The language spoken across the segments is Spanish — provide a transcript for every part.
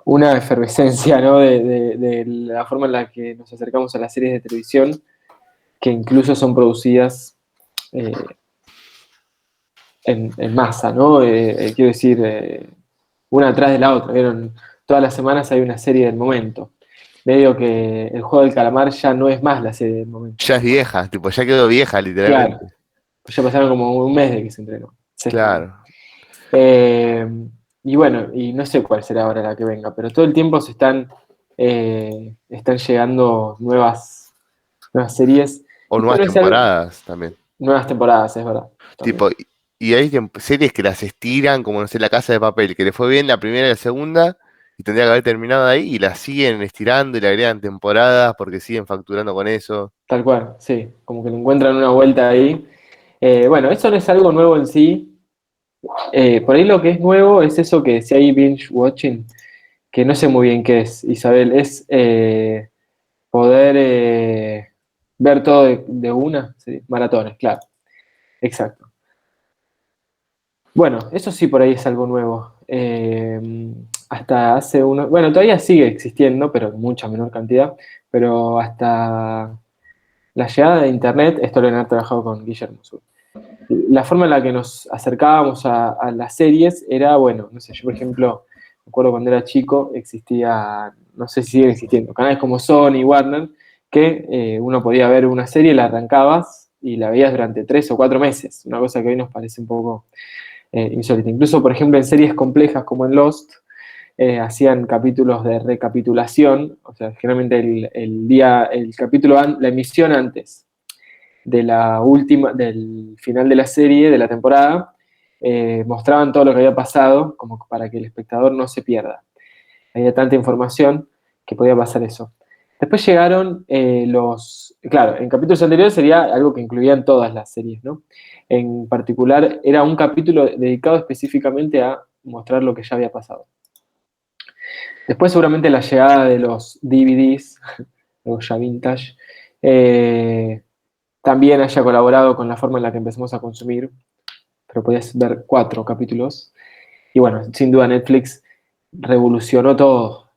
una efervescencia, ¿no? De la forma en la que nos acercamos a las series de televisión, que incluso son producidas eh, en masa, ¿no? Quiero decir, una atrás de la otra, ¿vieron? Todas las semanas hay una serie del momento. Medio que el juego del calamar ya no es más la serie del momento. Ya es vieja, tipo, ya quedó vieja, Claro, literalmente. pues ya pasaron como un mes de que se estrenó. Se estrenó. Claro. Eh, y bueno, y no sé cuál será ahora la que venga, pero todo el tiempo están llegando nuevas series. O Y nuevas bueno, temporadas también. nuevas temporadas, es verdad, Tipo, también. y hay series que las estiran, como no sé, La Casa de Papel, que le fue bien la primera y la segunda, y tendría que haber terminado ahí, y la siguen estirando y le agregan temporadas porque siguen facturando con eso. Tal cual, sí, como que le encuentran una vuelta ahí. Bueno, eso no es algo nuevo en sí. Por ahí lo que es nuevo es eso que decía ahí binge watching, que no sé muy bien qué es, Isabel, es poder ver todo de una, sí, maratones, claro, exacto. Bueno, eso sí por ahí es algo nuevo. Hasta hace uno, bueno, todavía sigue existiendo, pero en mucha menor cantidad, pero hasta la llegada de Internet, esto lo han trabajado con Guillermo Sur. La forma en la que nos acercábamos a las series era, bueno, no sé, yo por ejemplo, me acuerdo cuando era chico, existía, no sé si siguen existiendo, canales como Sony, Warner, que uno podía ver una serie, la arrancabas y la veías durante 3 o 4 meses, una cosa que hoy nos parece un poco insólita. Incluso, por ejemplo, en series complejas como en Lost, hacían capítulos de recapitulación, o sea, generalmente el día, el capítulo, la emisión antes de la última, del final de la serie, de la temporada, mostraban todo lo que había pasado, como para que el espectador no se pierda. Había tanta información que podía pasar eso. Después llegaron claro, en capítulos anteriores sería algo que incluían todas las series, ¿no? En particular, era un capítulo dedicado específicamente a mostrar lo que ya había pasado. Después seguramente la llegada de los DVDs, los ya vintage, eh, también haya colaborado con la forma en la que empezamos a consumir, pero podías ver 4 capítulos. Y bueno, sin duda Netflix revolucionó todo.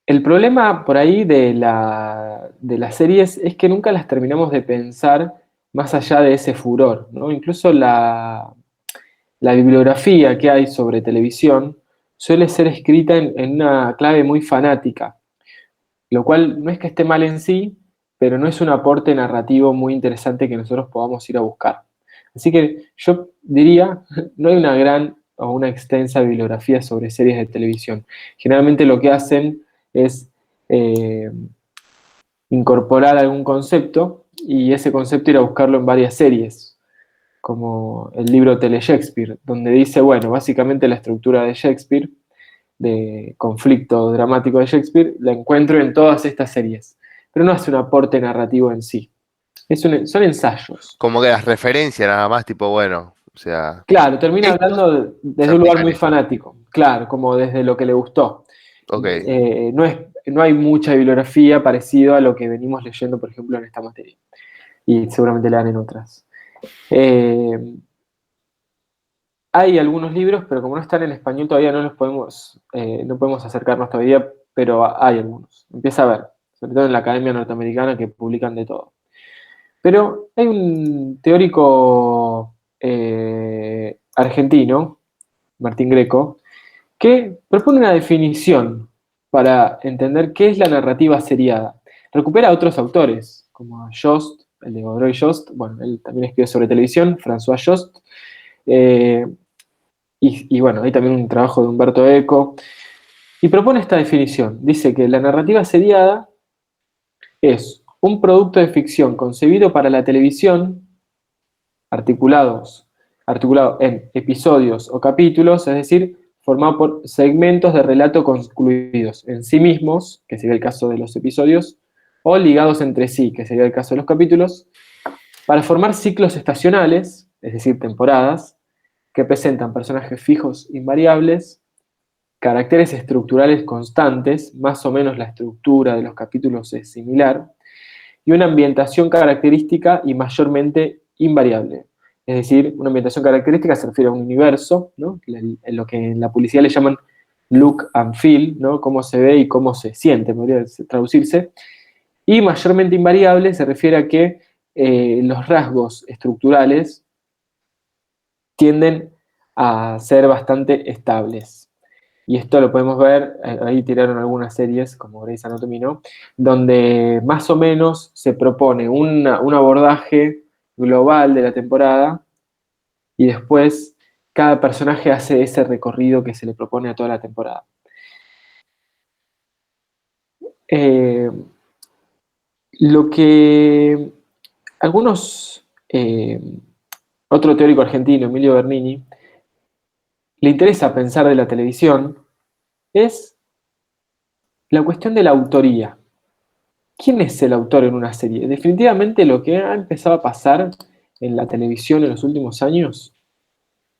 El problema por ahí de las series es que nunca las terminamos de pensar más allá de ese furor, ¿no? Incluso la bibliografía que hay sobre televisión suele ser escrita en una clave muy fanática, lo cual no es que esté mal en sí, pero no es un aporte narrativo muy interesante que nosotros podamos ir a buscar. Así que yo diría, no hay una gran o una extensa bibliografía sobre series de televisión. Generalmente lo que hacen es eh, incorporar algún concepto y ese concepto ir a buscarlo en varias series, como el libro Tele Shakespeare, donde dice, bueno, básicamente la estructura de Shakespeare de conflicto dramático de Shakespeare, la encuentro en todas estas series, pero no hace un aporte narrativo en sí. Son ensayos. Como que las referencias nada más, tipo, bueno, o sea, Claro, termina esto hablando se desde un lugar aplica en muy esto. fanático, claro, como desde lo que le gustó. Ok. No hay mucha bibliografía parecida a lo que venimos leyendo, por ejemplo, en esta materia. Y seguramente la dan en otras. Eh, Hay algunos libros, pero como no están en español todavía no podemos acercarnos todavía, pero hay algunos. Empieza a ver, sobre todo en la Academia Norteamericana que publican de todo. Pero hay un teórico argentino, Martín Greco, que propone una definición para entender qué es la narrativa seriada. Recupera a otros autores, como a Jost, el de Godoy Jost, bueno, él también escribió sobre televisión, François Jost, eh, y bueno, hay también un trabajo de Humberto Eco, y propone esta definición. Dice que la narrativa seriada es un producto de ficción concebido para la televisión, articulados, articulado en episodios o capítulos, es decir, formado por segmentos de relato concluidos en sí mismos, que sería el caso de los episodios, o ligados entre sí, que sería el caso de los capítulos, para formar ciclos estacionales, es decir, temporadas, que presentan personajes fijos invariables, caracteres estructurales constantes, más o menos la estructura de los capítulos es similar, y una ambientación característica y mayormente invariable. Es decir, una ambientación característica se refiere a un universo, ¿no? En lo que en la publicidad le llaman look and feel, ¿no? Cómo se ve y cómo se siente, podría traducirse. Y mayormente invariable se refiere a que los rasgos estructurales tienden a ser bastante estables. Y esto lo podemos ver, ahí tiraron algunas series, como Grey's Anatomy, ¿no? Donde más o menos se propone un abordaje global de la temporada y después cada personaje hace ese recorrido que se le propone a toda la temporada. Eh, lo que algunos, otro teórico argentino, Emilio Bernini, le interesa pensar de la televisión es la cuestión de la autoría. ¿Quién es el autor en una serie? Definitivamente lo que ha empezado a pasar en la televisión en los últimos años,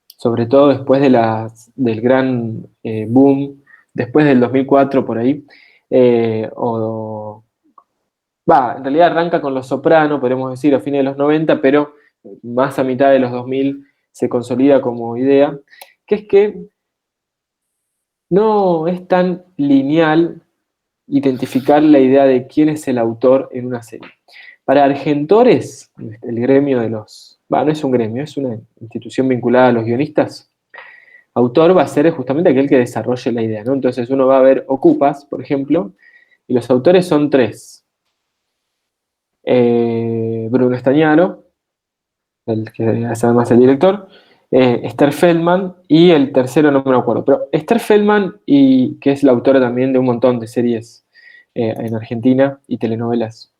sobre todo después del gran boom, después del 2004 por ahí, en realidad arranca con Los Soprano, podemos decir, a fines de los 90, pero más a mitad de los 2000 se consolida como idea, que es que no es tan lineal identificar la idea de quién es el autor en una serie. Para Argentores, el gremio de los... no es un gremio, es una institución vinculada a los guionistas. Autor va a ser justamente aquel que desarrolle la idea, ¿no? Entonces uno va a ver Ocupas, por ejemplo, y los autores son tres. Bruno Estañaro, el que es además el director, Esther Feldman y el tercero no me lo acuerdo, pero Esther Feldman, que es la autora también de un montón de series en Argentina y telenovelas.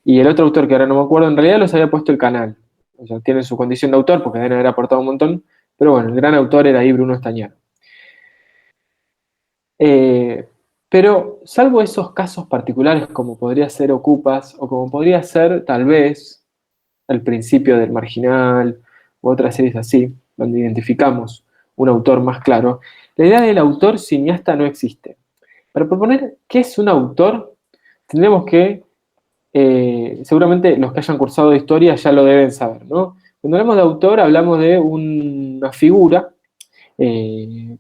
Y el otro autor que ahora no me acuerdo, en realidad los había puesto el canal. O sea, tienen su condición de autor porque deben haber aportado un montón, pero bueno, el gran autor era ahí Bruno Estañaro. Eh, pero salvo esos casos particulares como podría ser Ocupas o como podría ser tal vez al principio del Marginal u otras series así, donde identificamos un autor más claro, la idea del autor cineasta no existe. Para proponer qué es un autor, tendremos que, seguramente los que hayan cursado de historia ya lo deben saber, ¿no? Cuando hablamos de autor, hablamos de una figura eh,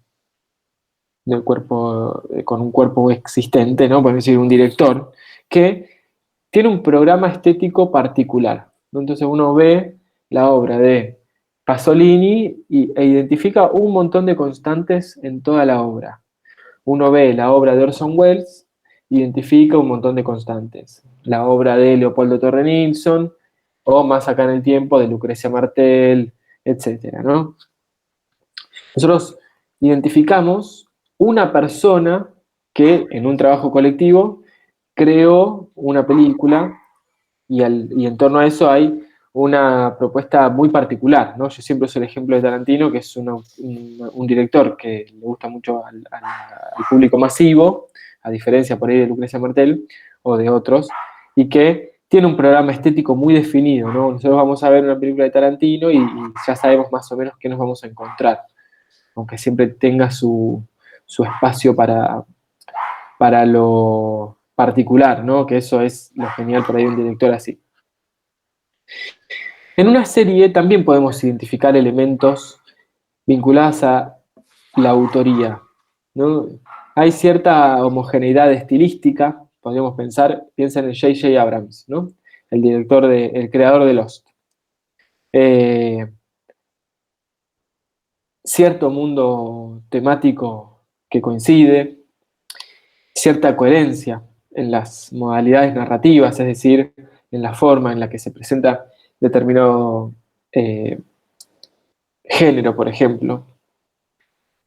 del cuerpo, con un cuerpo existente, ¿no? Podemos decir un director, que tiene un programa estético particular, ¿no? Entonces uno ve la obra de Pasolini e identifica un montón de constantes en toda la obra. Uno ve la obra de Orson Welles, identifica un montón de constantes. La obra de Leopoldo Torre Nilsson, o más acá en el tiempo, de Lucrecia Martel, etcétera, ¿no? Nosotros identificamos una persona que en un trabajo colectivo creó una película y en torno a eso hay una propuesta muy particular, ¿no? Yo siempre uso el ejemplo de Tarantino, que es un director que le gusta mucho al público masivo, a diferencia por ahí de Lucrecia Martel o de otros, y que tiene un programa estético muy definido, ¿no? Nosotros vamos a ver una película de Tarantino y ya sabemos más o menos qué nos vamos a encontrar, aunque siempre tenga su espacio para lo particular, ¿no? Que eso es lo genial por ahí de un director así. En una serie también podemos identificar elementos vinculados a la autoría, ¿no? Hay cierta homogeneidad estilística, podríamos pensar, piensa en el J.J. Abrams, ¿no? El creador de Lost. Eh, Cierto mundo temático que coincide, cierta coherencia en las modalidades narrativas, es decir, en la forma en la que se presenta determinado eh, género, por ejemplo.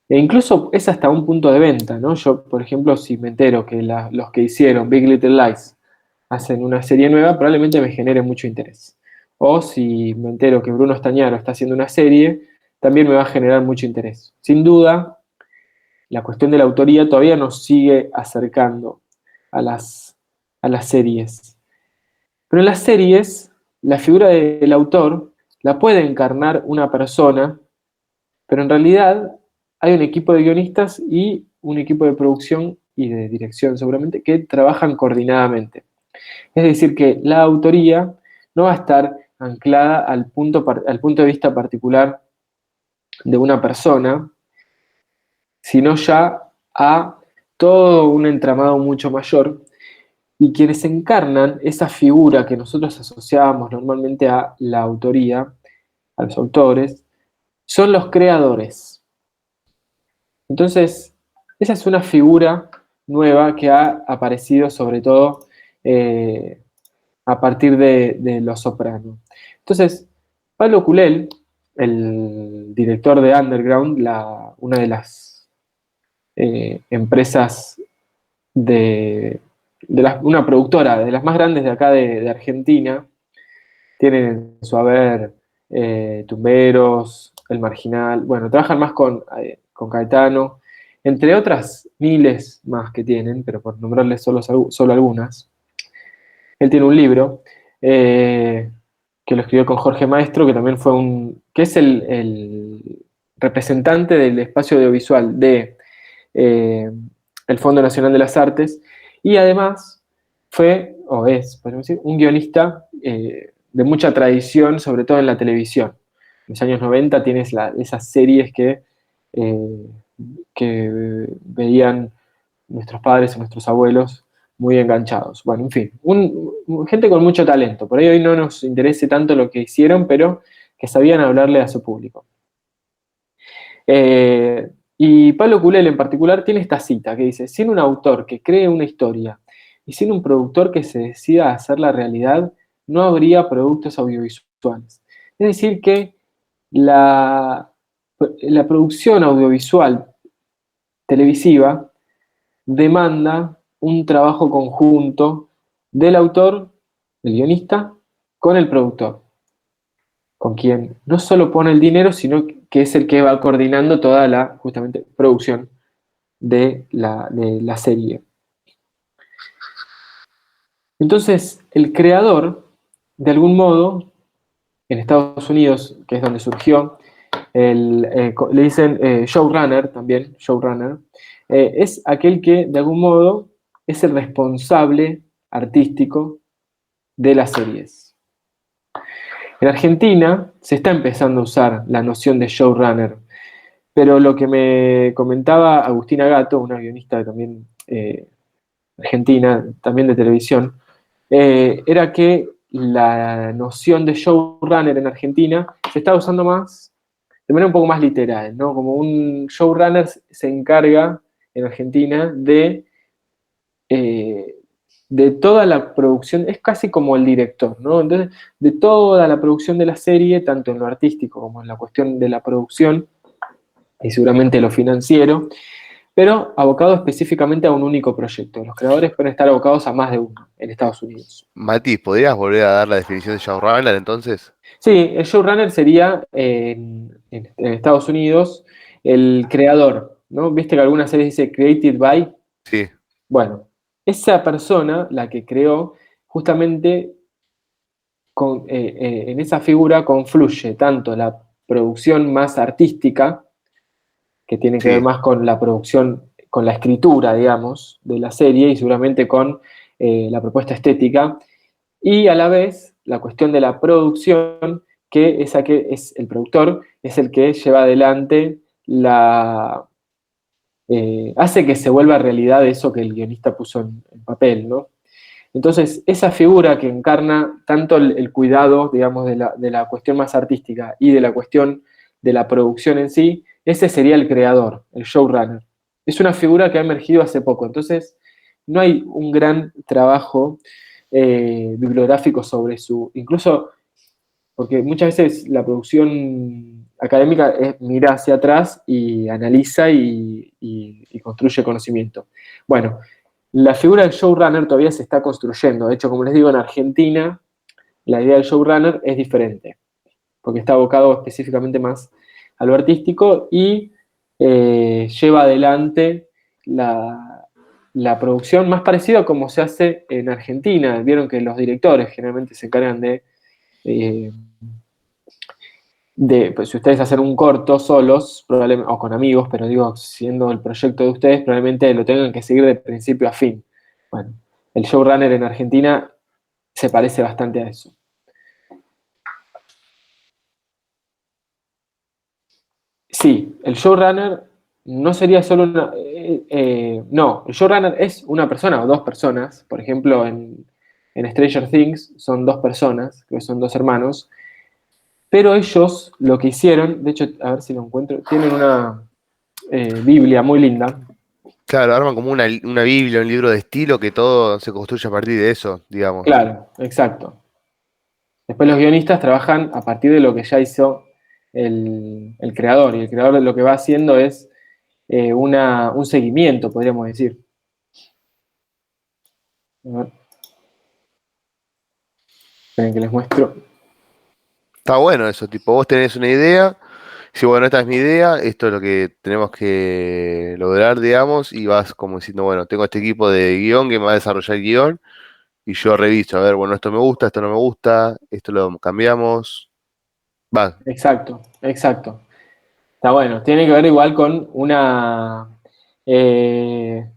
E incluso es hasta un punto de venta, ¿no? Yo, por ejemplo, si me entero que los que hicieron Big Little Lies hacen una serie nueva, probablemente me genere mucho interés. O si me entero que Bruno Estañaro está haciendo una serie, también me va a generar mucho interés. Sin duda, la cuestión de la autoría todavía nos sigue acercando a a las series. Pero en las series, la figura del autor la puede encarnar una persona, pero en realidad hay un equipo de guionistas y un equipo de producción y de dirección seguramente que trabajan coordinadamente. Es decir, que la autoría no va a estar anclada al punto de vista particular de una persona, sino ya a todo un entramado mucho mayor, y quienes encarnan esa figura que nosotros asociábamos normalmente a la autoría, a los autores, son los creadores. Entonces, esa es una figura nueva que ha aparecido sobre todo a partir de Los Soprano. Entonces, Pablo Culel, el director de Underground, una de las empresas una productora de las más grandes de acá de Argentina, tienen en su haber Tumberos, El Marginal, bueno, trabajan más con Caetano, entre otras miles más que tienen, pero por nombrarles solo algunas. Él tiene un libro que lo escribió con Jorge Maestro, que también que es el representante del espacio audiovisual de el Fondo Nacional de las Artes, y además fue, o es, podemos decir, un guionista de mucha tradición, sobre todo en la televisión. En los años 90 tienes esas series eh, que veían nuestros padres o nuestros abuelos muy enganchados. Bueno, en fin, gente con mucho talento. Por ahí hoy no nos interese tanto lo que hicieron, pero que sabían hablarle a su público. Y Pablo Culel en particular tiene esta cita que dice: sin un autor que cree una historia y sin un productor que se decida a hacer la realidad, no habría productos audiovisuales. Es decir, que la producción audiovisual televisiva demanda un trabajo conjunto del autor, el guionista, con el productor, con quien no solo pone el dinero, sino que es el que va coordinando toda la, justamente, producción de la serie. Entonces, el creador, de algún modo, en Estados Unidos, que es donde surgió, le dicen showrunner también, showrunner, es aquel que de algún modo es el responsable artístico de las series. En Argentina se está empezando a usar la noción de showrunner, pero lo que me comentaba Agustina Gato, una guionista también argentina, también de televisión, era que la noción de showrunner en Argentina se está usando más de manera un poco más literal, ¿no? Como un showrunner se encarga en Argentina eh, de toda la producción, es casi como el director, ¿no? Entonces, de toda la producción de la serie, tanto en lo artístico como en la cuestión de la producción, y seguramente lo financiero, pero abocado específicamente a un único proyecto. Los creadores pueden estar abocados a más de uno en Estados Unidos. Mati, ¿podrías volver a dar la definición de showrunner entonces? Sí, el showrunner sería en Estados Unidos el creador, ¿no? Viste que algunas series dice created by. Sí, Bueno, esa persona, la que creó, justamente en esa figura confluye tanto la producción más artística, que tiene que ver sí. más con la producción, con la escritura, digamos, de la serie y seguramente con la propuesta estética, y a la vez la cuestión de la producción, que es el productor, es el que lleva adelante hace que se vuelva realidad eso que el guionista puso en papel, ¿no? Entonces, esa figura que encarna tanto el cuidado, digamos, de la cuestión más artística y de la cuestión de la producción en sí, ese sería el creador, el showrunner. Es una figura que ha emergido hace poco, entonces no hay un gran trabajo bibliográfico sobre incluso porque muchas veces la producción académica mira hacia atrás y analiza y construye conocimiento. Bueno, la figura del showrunner todavía se está construyendo. De hecho, como les digo, en Argentina la idea del showrunner es diferente, porque está abocado específicamente más a lo artístico y lleva adelante la producción más parecida a como se hace en Argentina. Vieron que los directores generalmente se encargan eh, pues, si ustedes hacen un corto solos, probablemente, o con amigos, pero digo, siendo el proyecto de ustedes, probablemente lo tengan que seguir de principio a fin. Bueno, el showrunner en Argentina se parece bastante a eso. Sí, el showrunner no sería solo una... no, el showrunner es una persona o dos personas. Por ejemplo, en Stranger Things son dos personas, que son dos hermanos. Pero ellos lo que hicieron, de hecho, a ver si lo encuentro, tienen una Biblia muy linda. Claro, arman como una Biblia, un libro de estilo que todo se construye a partir de eso, digamos. Claro, exacto. Después los guionistas trabajan a partir de lo que ya hizo el creador. Y el creador lo que va haciendo es un seguimiento, podríamos decir. A ver, esperen que les muestro. Está bueno eso, tipo, vos tenés una idea, si bueno, esta es mi idea, esto es lo que tenemos que lograr, digamos, y vas como diciendo, bueno, tengo este equipo de guión que me va a desarrollar el guión, y yo reviso, a ver, bueno, esto me gusta, esto no me gusta, esto lo cambiamos. Va, Exacto, exacto. Está bueno. Tiene que ver igual con una. eh,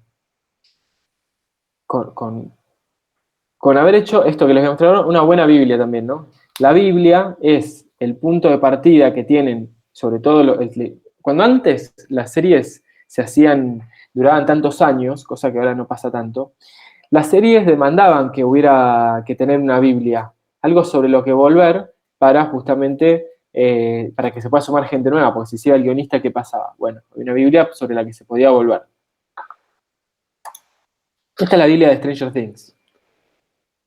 con haber hecho esto que les voy a mostrar ahora, una buena Biblia también, ¿no? La Biblia es el punto de partida que tienen, sobre todo, cuando antes las series se hacían, duraban tantos años, cosa que ahora no pasa tanto, las series demandaban que hubiera que tener una Biblia, algo sobre lo que volver para justamente, para que se pueda sumar gente nueva, porque si iba el guionista, ¿qué pasaba? Bueno, había una Biblia sobre la que se podía volver. Esta es la Biblia de Stranger Things,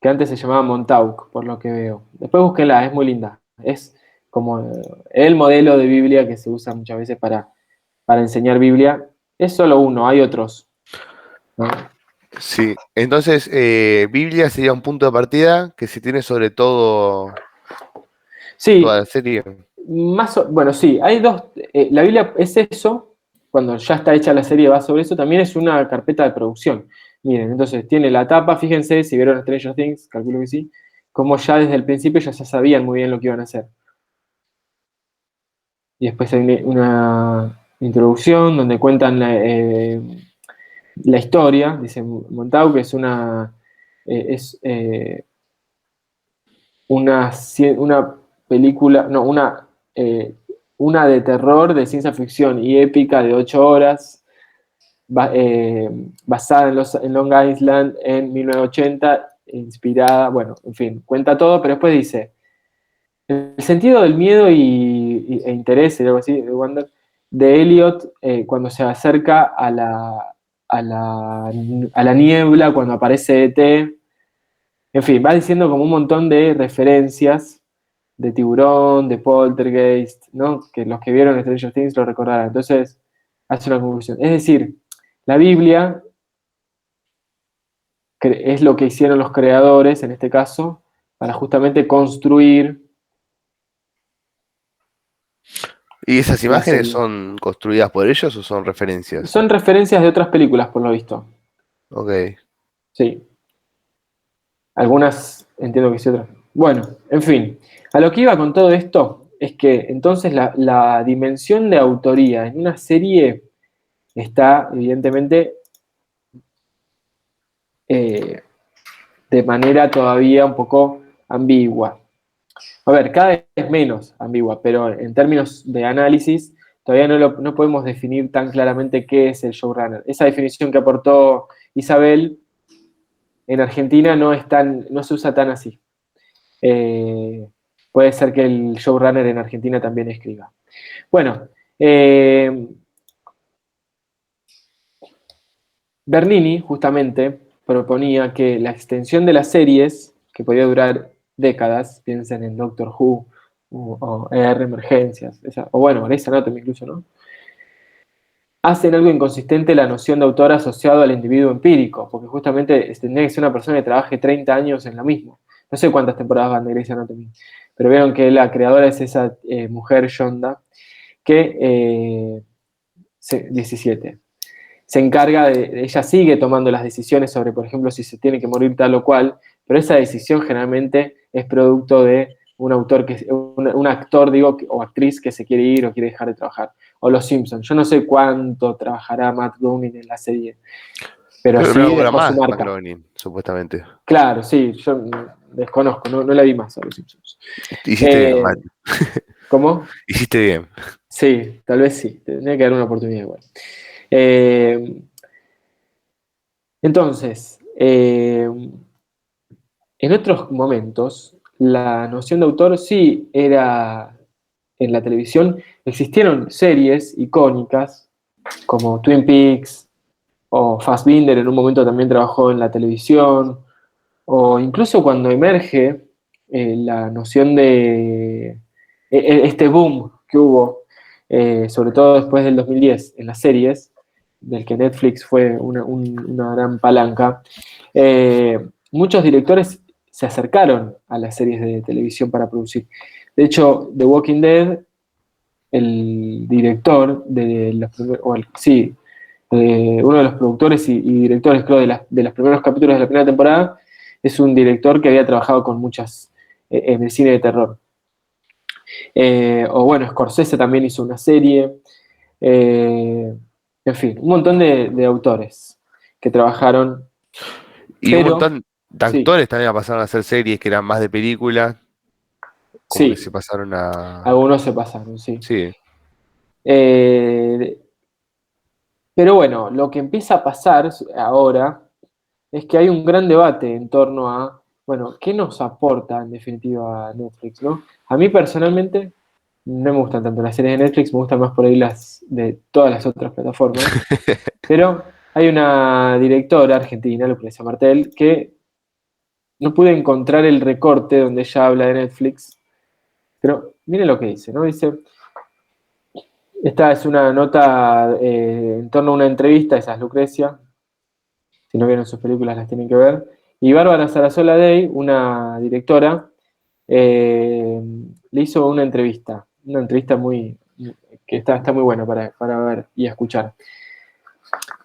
que antes se llamaba Montauk, por lo que veo. Después búsquenla, es muy linda. Es como el modelo de Biblia que se usa muchas veces para enseñar Biblia. Es solo uno, hay otros, ¿no? sí. Entonces, Biblia sería un punto de partida que se tiene sobre todo toda Sí, la serie. bueno, sí, hay dos. La Biblia es eso, cuando ya está hecha la serie va sobre eso, también es una carpeta de producción. Miren, entonces tiene la tapa, fíjense, si vieron Stranger Things, calculo que sí, como ya desde el principio ya sabían muy bien lo que iban a hacer. Y después hay una introducción donde cuentan la historia, dice Montauk, que es una película, no, eh, una de terror, de ciencia ficción y épica de 8 horas, basada en Long Island en 1980, inspirada, bueno, en fin, cuenta todo, pero después dice, el sentido del miedo e interés, algo así, de Wander, de Elliot cuando se acerca a la, a la niebla, cuando aparece ET, en fin, va diciendo como un montón de referencias de Tiburón, de Poltergeist, ¿no? Que los que vieron Stranger Things lo recordarán. Entonces, hace una conclusión. Es decir, la Biblia es lo que hicieron los creadores, en este caso, para justamente construir ¿Y esas la imágenes serie. son construidas por ellos o son referencias? Son referencias de otras películas, por lo visto. Ok. Sí. Algunas entiendo que sí, otras. Bueno, en fin. A lo que iba con todo esto es que entonces la dimensión de autoría en una serie está evidentemente eh, de manera todavía un poco ambigua. A ver, cada vez es menos ambigua, pero en términos de análisis todavía no podemos definir tan claramente qué es el showrunner. Esa definición que aportó Isabel en Argentina no se usa tan así. Eh, puede ser que el showrunner en Argentina también escriba. Bueno, Bernini justamente proponía que la extensión de las series, que podía durar décadas, piensen en Doctor Who o ER Emergencias, o bueno, Grey's Anatomy incluso, ¿no? Hacen algo inconsistente la noción de autor asociado al individuo empírico, porque justamente tendría que ser una persona que trabaje 30 años en lo mismo. No sé cuántas temporadas van de Grey's Anatomy, pero vieron que la creadora es esa mujer, Shonda, que 17 se encarga ella sigue tomando las decisiones sobre, por ejemplo, si se tiene que morir tal o cual, pero esa decisión generalmente es producto de un autor, un actor, digo, o actriz que se quiere ir o quiere dejar de trabajar. O los Simpsons. Yo no sé cuánto trabajará Matt Groening en la serie, pero Pero no sí labura dejó su más Matt marca. Groening, supuestamente. Claro, sí, yo desconozco, no la vi más a los Simpsons. Hiciste bien, Eh, Matt. ¿Cómo? Hiciste bien. Sí, tal vez sí, tendría que dar una oportunidad igual. Eh, entonces, en otros momentos, la noción de autor sí era en la televisión. Existieron series icónicas como Twin Peaks o Fassbinder en un momento también trabajó en la televisión, o incluso cuando emerge la noción de este boom que hubo, sobre todo después del 2010 en las series, del que Netflix fue una gran palanca, muchos directores se acercaron a las series de televisión para producir. De hecho, The Walking Dead, el director de los sí, uno de los productores y directores, creo, de los primeros capítulos de la primera temporada, es un director que había trabajado con muchas en el cine de terror. O bueno, Scorsese también hizo una serie. Eh, en fin, un montón de autores que trabajaron, Y un pero montón de sí, actores también pasaron a hacer series que eran más de película, como que se sí, pasaron a... algunos se pasaron, sí. Sí. Eh, pero bueno, lo que empieza a pasar ahora es que hay un gran debate en torno a, bueno, ¿qué nos aporta en definitiva Netflix, ¿no? A mí personalmente no me gustan tanto las series de Netflix, me gustan más por ahí las de todas las otras plataformas, pero hay una directora argentina, Lucrecia Martel, que no pude encontrar el recorte donde ella habla de Netflix, pero miren lo que dice, ¿no? Dice, esta es una nota en torno a una entrevista, esa es Lucrecia, si no vieron sus películas las tienen que ver. Y Bárbara Sarasola Day, una directora, eh, le hizo una entrevista muy, que está muy buena para ver y escuchar.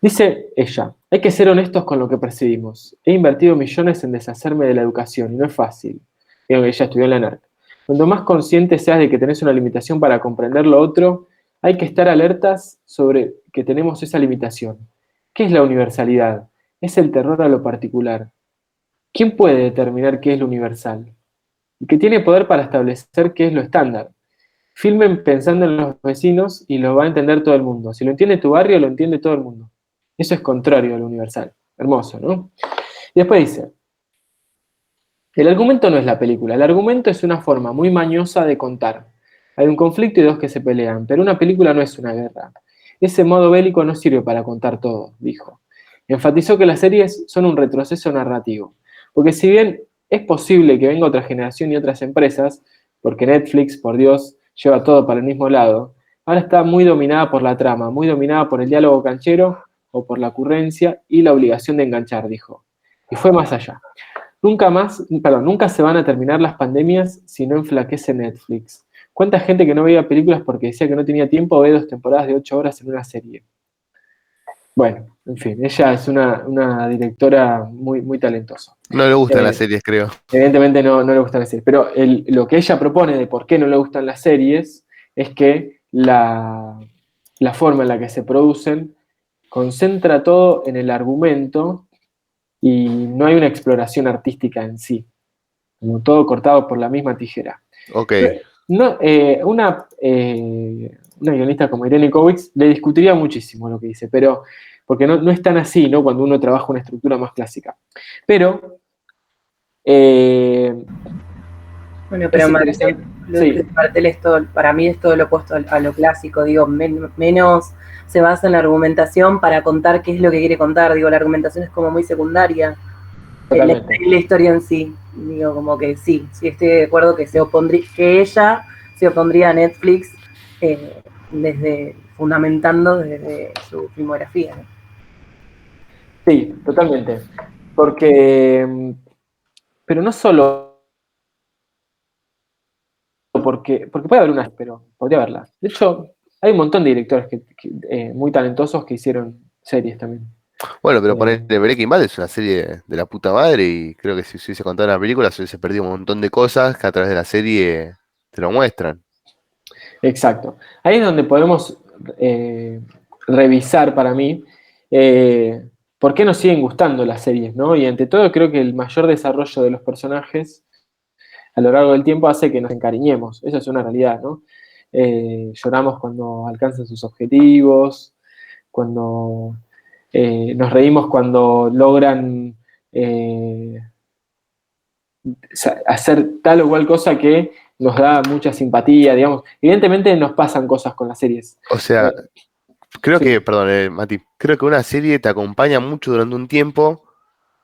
Dice ella, hay que ser honestos con lo que percibimos. He invertido millones en deshacerme de la educación y no es fácil. Ella estudió en la NERC. Cuanto más consciente seas de que tenés una limitación para comprender lo otro, hay que estar alertas sobre que tenemos esa limitación. ¿Qué es la universalidad? Es el terror a lo particular. ¿Quién puede determinar qué es lo universal? Y que tiene poder para establecer qué es lo estándar. Filmen pensando en los vecinos y lo va a entender todo el mundo. Si lo entiende tu barrio, lo entiende todo el mundo. Eso es contrario a lo universal. Hermoso, ¿no? Y después dice, el argumento no es la película, el argumento es una forma muy mañosa de contar. Hay un conflicto y dos que se pelean, pero una película no es una guerra. Ese modo bélico no sirve para contar todo, dijo. Enfatizó que las series son un retroceso narrativo, porque si bien es posible que venga otra generación y otras empresas, porque Netflix, por Dios, lleva todo para el mismo lado, ahora está muy dominada por la trama, muy dominada por el diálogo canchero o por la ocurrencia y la obligación de enganchar, dijo. Y fue más allá. Nunca se van a terminar las pandemias si no enflaquece Netflix. ¿Cuánta gente que no veía películas porque decía que no tenía tiempo ve 2 temporadas de 8 horas en una serie? Bueno, en fin, ella es una directora muy, muy talentosa. No le gustan las Eh, series, creo. Evidentemente no le gustan las series, pero lo que ella propone de por qué no le gustan las series es que la forma en la que se producen concentra todo en el argumento y no hay una exploración artística en sí, como todo cortado por la misma tijera. Ok. No, una guionista como Irene Kowitz le discutiría muchísimo lo que dice, pero porque no es tan así, ¿no? Cuando uno trabaja una estructura más clásica. Pero eh, Bueno, es pero Martel, interesante. Sí, Martel es todo, para mí es todo lo opuesto a lo clásico, digo, menos se basa en la argumentación para contar qué es lo que quiere contar, digo, la argumentación es como muy secundaria, totalmente. la historia en sí, digo, como que sí estoy de acuerdo que que ella se opondría a Netflix fundamentando desde su filmografía, ¿no? Sí, totalmente. Porque, pero no solo porque puede haber una, pero podría haberla. De hecho, hay un montón de directores muy talentosos que hicieron series también. Bueno, pero Eh, poner Breaking Bad es una serie de la puta madre y creo que si se hubiese contado una película se hubiese perdido un montón de cosas que a través de la serie te lo muestran. exacto. Ahí es donde podemos eh, revisar para mí por qué nos siguen gustando las series, ¿no? Y ante todo creo que el mayor desarrollo de los personajes a lo largo del tiempo hace que nos encariñemos. Eso es una realidad, ¿no? lloramos cuando alcanzan sus objetivos, cuando nos reímos cuando logran hacer tal o cual cosa que nos da mucha simpatía, digamos. Evidentemente nos pasan cosas con las series. O sea, Eh, creo sí, que, perdón, Mati, creo que una serie te acompaña mucho durante un tiempo,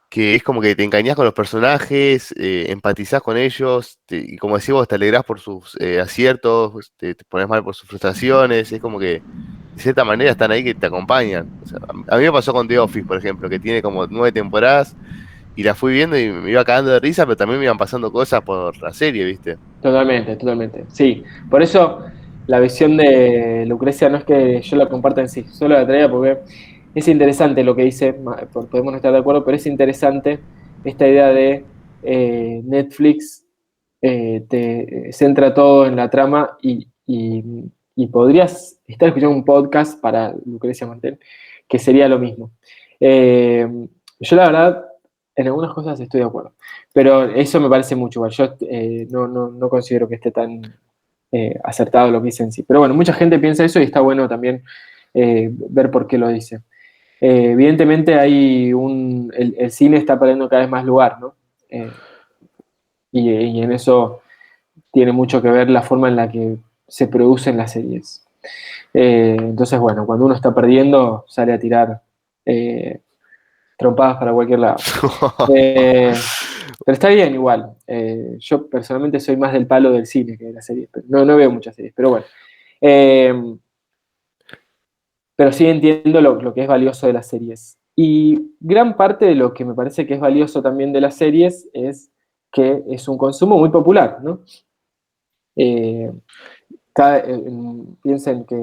que es como que te encariñas con los personajes, empatizás con ellos, y como decís vos, te alegrás por sus aciertos, te pones mal por sus frustraciones, es como que de cierta manera están ahí que te acompañan. O sea, a mí me pasó con The Office, por ejemplo, que tiene como 9 temporadas, y la fui viendo y me iba cagando de risa, pero también me iban pasando cosas por la serie, ¿viste? totalmente, totalmente. Sí, por eso la visión de Lucrecia no es que yo la comparta en sí, solo la traía porque es interesante lo que dice, podemos no estar de acuerdo, pero es interesante esta idea de Netflix te centra todo en la trama y podrías estar escuchando un podcast para Lucrecia Martel, que sería lo mismo. Eh, yo la verdad, en algunas cosas estoy de acuerdo, pero eso me parece mucho igual. Yo no considero que esté tan acertado lo que dice en sí. Pero bueno, mucha gente piensa eso y está bueno también ver por qué lo dice. Evidentemente el cine está perdiendo cada vez más lugar, ¿no? Y en eso tiene mucho que ver la forma en la que se producen las series. Entonces, bueno, cuando uno está perdiendo, sale a tirar eh, trompadas para cualquier lado. Pero está bien igual. Yo personalmente soy más del palo del cine que de la serie. Pero no veo muchas series, pero bueno. Eh, pero sí entiendo lo que es valioso de las series. Y gran parte de lo que me parece que es valioso también de las series es que es un consumo muy popular, ¿no? Eh, piensen que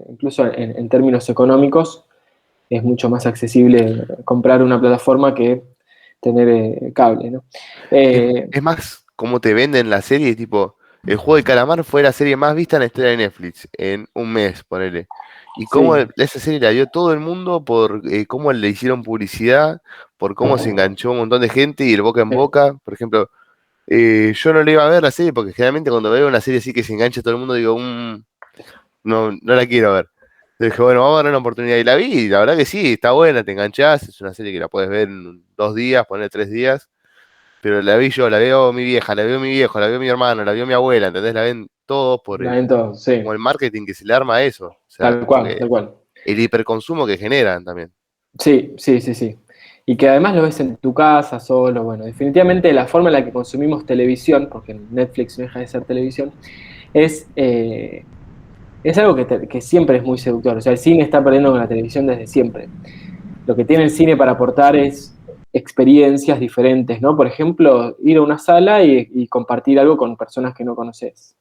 incluso en términos económicos es mucho más accesible comprar una plataforma que tener cable, ¿no? Eh, Es más como te venden la serie, tipo, el juego de calamar fue la serie más vista en la historia de Netflix, en un mes, ponele. Y cómo sí, esa serie la vio todo el mundo por cómo le hicieron publicidad, por cómo se enganchó un montón de gente y el boca en sí, boca. Por ejemplo, yo no le iba a ver la serie porque generalmente cuando veo una serie así que se engancha todo el mundo digo, no la quiero ver. Entonces dije, bueno, vamos a darle una oportunidad. Y la vi, y la verdad que sí, está buena, te enganchás, es una serie que la puedes ver en 2 días, poner 3 días. Pero la vi yo, la veo mi vieja, la veo mi viejo, la veo mi hermano, la veo mi abuela, ¿entendés? La ven todos por la ven todos, sí, como el marketing que se le arma a eso. O sea, tal como cual, que tal cual. el hiperconsumo que generan también. Sí, sí, sí, sí. Y que además lo ves en tu casa solo, bueno, definitivamente la forma en la que consumimos televisión, porque Netflix no deja de ser televisión, es, eh, es algo que siempre es muy seductor. O sea, el cine está perdiendo con la televisión desde siempre. Lo que tiene el cine para aportar es experiencias diferentes, ¿no? Por ejemplo, ir a una sala y compartir algo con personas que no conoces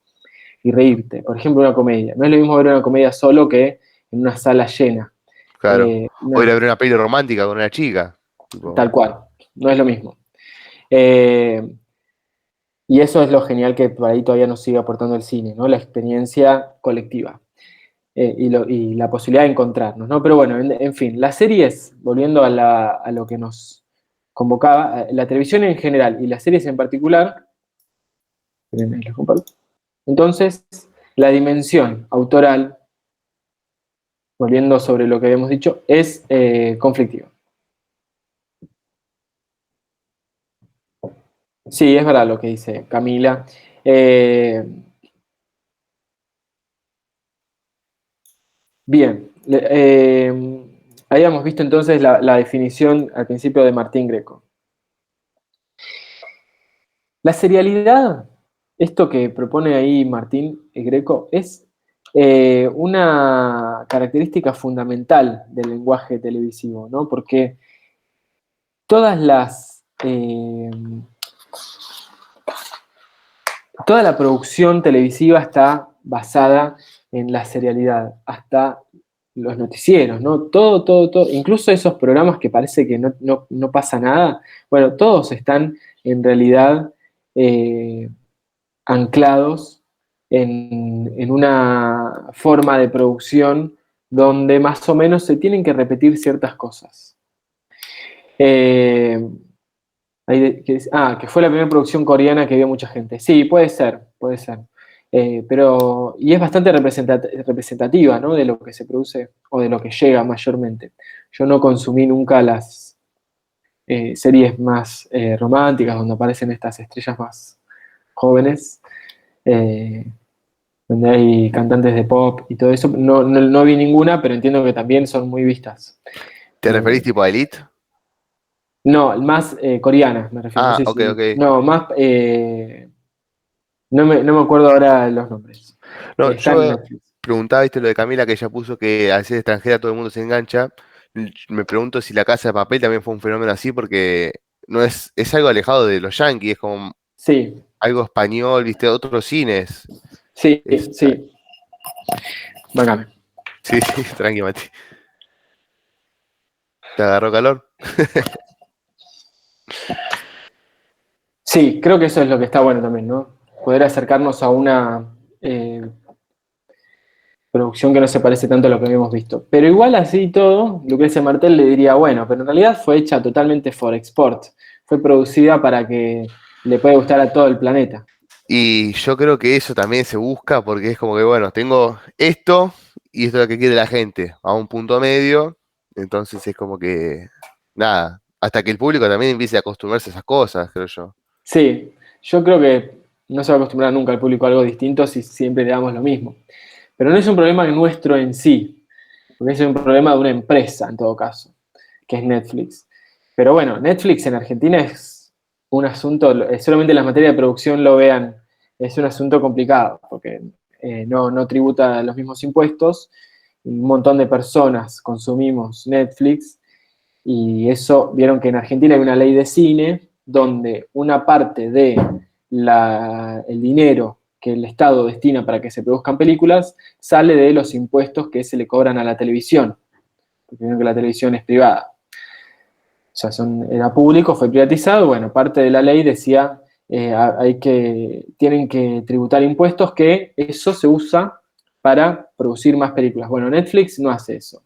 y reírte. Por ejemplo, una comedia. No es lo mismo ver una comedia solo que en una sala llena. Claro. O ir a Una, ver una peli romántica con una chica. Tipo, tal cual, no es lo mismo. Eh, y eso es lo genial que por ahí todavía nos sigue aportando el cine, ¿no? La experiencia colectiva y la posibilidad de encontrarnos, ¿no? Pero bueno, en fin, las series, volviendo a lo que nos convocaba, la televisión en general y las series en particular, esperen, ahí les comparto. Entonces, la dimensión autoral, volviendo sobre lo que habíamos dicho, es conflictiva. Sí, es verdad lo que dice Camila. Eh, Bien, habíamos visto entonces la definición al principio de Martín Greco. La serialidad, esto que propone ahí Martín Greco, es una característica fundamental del lenguaje televisivo, ¿no? Porque todas toda la producción televisiva está basada en la serialidad, hasta los noticieros, ¿no? Todo, incluso esos programas que parece que no pasa nada, bueno, todos están en realidad anclados en una forma de producción donde más o menos se tienen que repetir ciertas cosas. Eh, que fue la primera producción coreana que vio mucha gente. Sí, puede ser, puede ser. Y es bastante representativa, ¿no? De lo que se produce o de lo que llega mayormente. Yo no consumí nunca las series más románticas, donde aparecen estas estrellas más jóvenes, eh, donde hay cantantes de pop y todo eso. No vi ninguna, pero entiendo que también son muy vistas. ¿Te referís tipo a Elite? No, más coreana, me refiero. No Ah, sé ok, si. ok. No, más. No me acuerdo ahora los nombres. No, Está en yo Netflix. preguntaba, viste, lo de Camila, que ella puso que al ser extranjera todo el mundo se engancha. Me pregunto si La Casa de Papel también fue un fenómeno así, porque no es algo alejado de los yankees, es como Sí, algo español, viste, otros cines. sí, Es- sí. Bacán. sí, sí, tranqui, Mati. ¿Te agarró calor? Sí, creo que eso es lo que está bueno también, ¿no? Poder acercarnos a una producción que no se parece tanto a lo que habíamos visto. Pero igual así y todo, Lucrecia Martel le diría, bueno, pero en realidad fue hecha totalmente for export. Fue producida para que le pueda gustar a todo el planeta. Y yo creo que eso también se busca porque es como que, bueno, tengo esto y esto es lo que quiere la gente, a un punto medio, entonces es como que, nada, hasta que el público también empiece a acostumbrarse a esas cosas, creo yo. Sí, yo creo que no se va a acostumbrar nunca el público a algo distinto si siempre le damos lo mismo. Pero no es un problema nuestro en sí, porque es un problema de una empresa en todo caso, que es Netflix. Pero bueno, Netflix en Argentina es un asunto, solamente las materias de producción lo vean, es un asunto complicado, porque no tributa los mismos impuestos, un montón de personas consumimos Netflix, y eso, vieron que en Argentina hay una ley de cine donde una parte de el dinero que el Estado destina para que se produzcan películas sale de los impuestos que se le cobran a la televisión, porque vieron que la televisión es privada. O sea, era público, fue privatizado, bueno, parte de la ley decía tienen que tributar impuestos, que eso se usa para producir más películas. Bueno, Netflix no hace eso.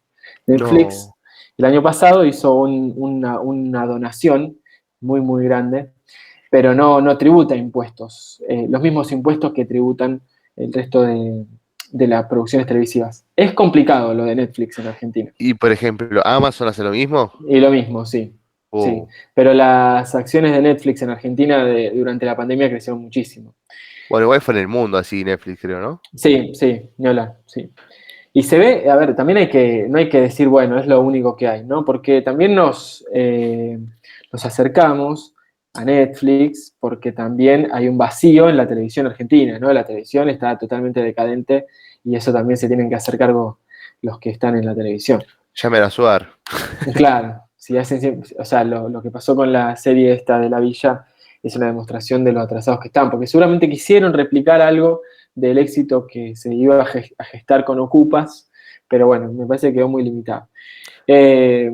Netflix No, el año pasado hizo una donación muy, muy grande, pero no tributa impuestos, los mismos impuestos que tributan el resto de las producciones televisivas. Es complicado lo de Netflix en Argentina. y por ejemplo, ¿Amazon hace lo mismo? Y lo mismo, sí. Sí. Uh, Pero las acciones de Netflix en Argentina durante la pandemia crecieron muchísimo. bueno, igual fue en el mundo así Netflix, creo, ¿no? Sí, sí, ni hablar, sí. Y se ve, a ver, también no hay que decir, bueno, es lo único que hay, ¿no? Porque también nos acercamos a Netflix porque también hay un vacío en la televisión argentina, ¿no? La televisión está totalmente decadente y eso también se tienen que hacer cargo los que están en la televisión. Llamen a Suar. Claro, si o sea, lo que pasó con la serie esta de La Villa es una demostración de lo atrasados que están, porque seguramente quisieron replicar algo del éxito que se iba a gestar con Ocupas, pero bueno, me parece que quedó muy limitado. Eh,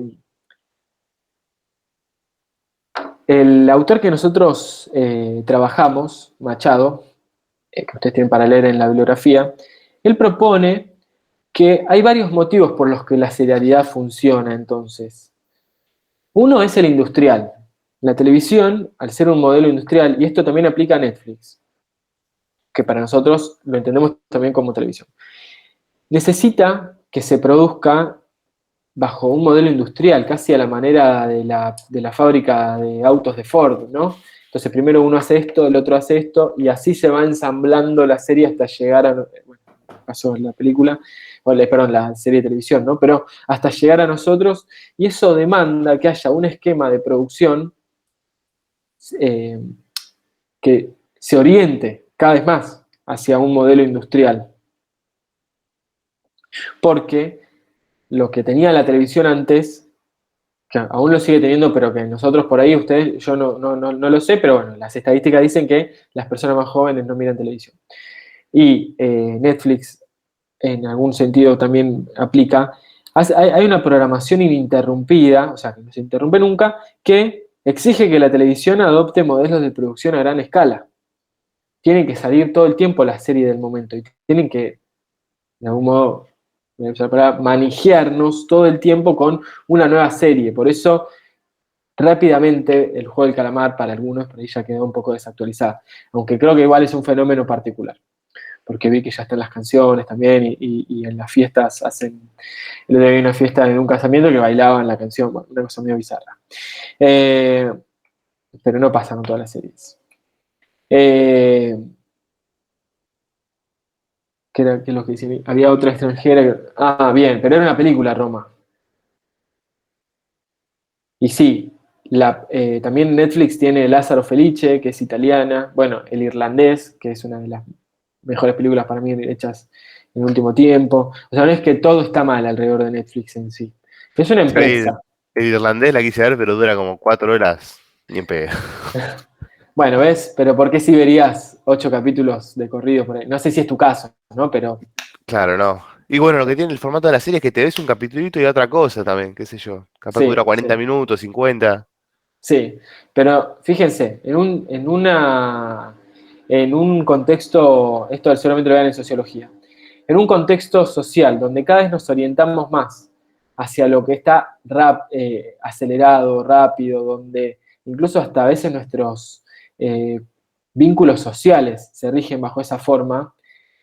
el autor que nosotros trabajamos, Machado, que ustedes tienen para leer en la bibliografía, él propone que hay varios motivos por los que la serialidad funciona entonces. Uno es el industrial. La televisión, al ser un modelo industrial, y esto también aplica a Netflix, que para nosotros lo entendemos también como televisión, necesita que se produzca bajo un modelo industrial, casi a la manera de la fábrica de autos de Ford, ¿no? Entonces primero uno hace esto, el otro hace esto, y así se va ensamblando la serie hasta llegar a, bueno, pasó en la película, perdón, la serie de televisión, ¿no? Pero hasta llegar a nosotros, y eso demanda que haya un esquema de producción eh, que se oriente cada vez más hacia un modelo industrial. Porque lo que tenía la televisión antes, que aún lo sigue teniendo, pero que nosotros por ahí, ustedes, yo no lo sé, pero bueno, las estadísticas dicen que las personas más jóvenes no miran televisión. Y Netflix, en algún sentido, también aplica. Hay una programación ininterrumpida, o sea, que no se interrumpe nunca, que exige que la televisión adopte modelos de producción a gran escala. Tienen que salir todo el tiempo la serie del momento y tienen que, de algún modo, para manejarnos todo el tiempo con una nueva serie. Por eso, rápidamente, el juego del calamar para algunos por ahí ya quedó un poco desactualizada, aunque creo que igual es un fenómeno particular. porque vi que ya están las canciones también, y en las fiestas hacen, el otro día vi una fiesta de un casamiento que bailaban la canción, bueno, una cosa medio bizarra. Eh, pero no pasa con todas las series. Eh, ¿qué es lo que dice? Había otra extranjera. Bien, pero era una película, Roma. Y sí, también Netflix tiene Lázaro Felice, que es italiana. Bueno, El Irlandés, que es una de las mejores películas para mí hechas en el último tiempo. O sea, no es que todo está mal alrededor de Netflix en sí. Es una Sí, empresa. el irlandés la quise ver, pero dura como 4 horas. Ni en pedo. Bueno, ¿ves? Pero ¿por qué si verías 8 capítulos de corrido por ahí? No sé si es tu caso, ¿no? Pero Claro, no. Y bueno, lo que tiene el formato de la serie es que te ves un capitulito y otra cosa también, qué sé yo. Capaz que dura sí, 40 sí. minutos, 50. Sí, pero fíjense, en un contexto, esto solamente lo vean en sociología, en un contexto social donde cada vez nos orientamos más hacia lo que está acelerado, rápido, donde incluso hasta a veces nuestros eh, vínculos sociales se rigen bajo esa forma,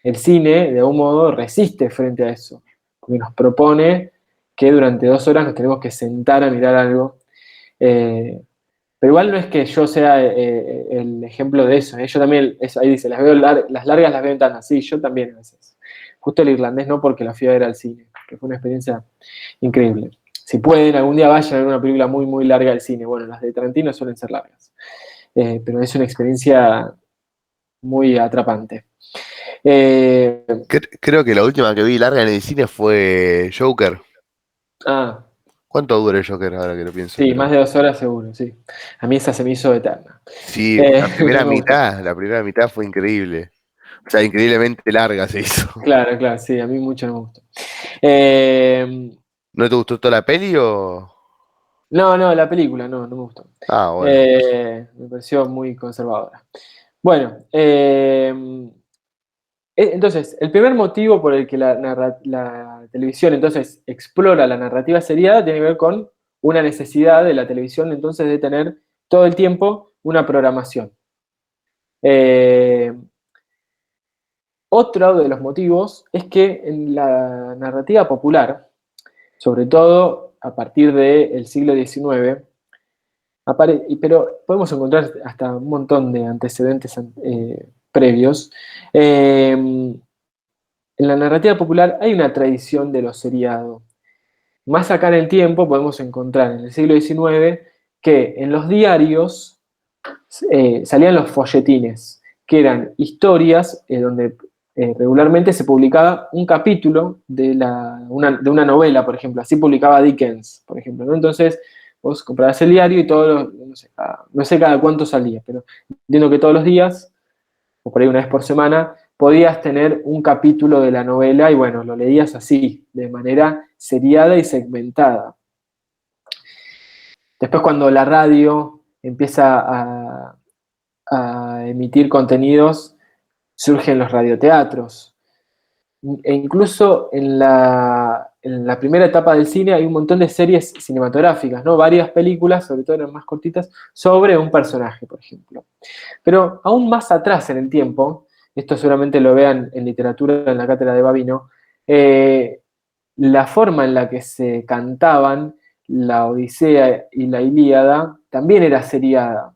el cine de algún modo resiste frente a eso, porque nos propone que durante 2 horas nos tenemos que sentar a mirar algo. eh, pero igual no es que yo sea el ejemplo de eso, ¿eh? Yo también, ahí dice, las largas las veo tan así, yo también a veces. Justo el irlandés no, porque la fui a ver al cine, que fue una experiencia increíble. Si pueden, algún día vayan a ver una película muy, muy larga al cine. Bueno, las de Tarantino suelen ser largas, pero es una experiencia muy atrapante. Eh, Creo que la última que vi larga en el cine fue Joker. ah, ¿Cuánto dura el Joker ahora que lo pienso? sí, más Pero de 2 horas seguro, sí. A mí esa se me hizo eterna. sí, No me gustó. la primera mitad fue increíble. O sea, increíblemente larga se hizo. Claro, claro, sí, a mí mucho no me gustó. Eh, ¿No te gustó toda la peli o...? no, no, la película no, no me gustó. Ah, bueno. Me pareció muy conservadora. Bueno, entonces, el primer motivo por el que la televisión entonces explora la narrativa seriada tiene que ver con una necesidad de la televisión entonces de tener todo el tiempo una programación. Eh, Otro de los motivos es que en la narrativa popular, sobre todo a partir del siglo XIX, pero podemos encontrar hasta un montón de antecedentes previos. En la narrativa popular hay una tradición de lo seriado. Más acá en el tiempo podemos encontrar en el siglo XIX que en los diarios salían los folletines, que eran historias donde regularmente se publicaba un capítulo de una novela, por ejemplo. Así publicaba Dickens, por ejemplo, ¿no? Entonces, vos comprabas el diario y no sé cada cuánto salía, pero entiendo que todos los días, o por ahí una vez por semana, podías tener un capítulo de la novela y bueno, lo leías así, de manera seriada y segmentada. Después cuando la radio empieza a emitir contenidos, surgen los radioteatros. E incluso en la primera etapa del cine hay un montón de series cinematográficas, ¿no? Varias películas, sobre todo eran más cortitas, sobre un personaje, por ejemplo. Pero aún más atrás en el tiempo, esto seguramente lo vean en literatura en la cátedra de Babino, la forma en la que se cantaban la Odisea y la Ilíada también era seriada.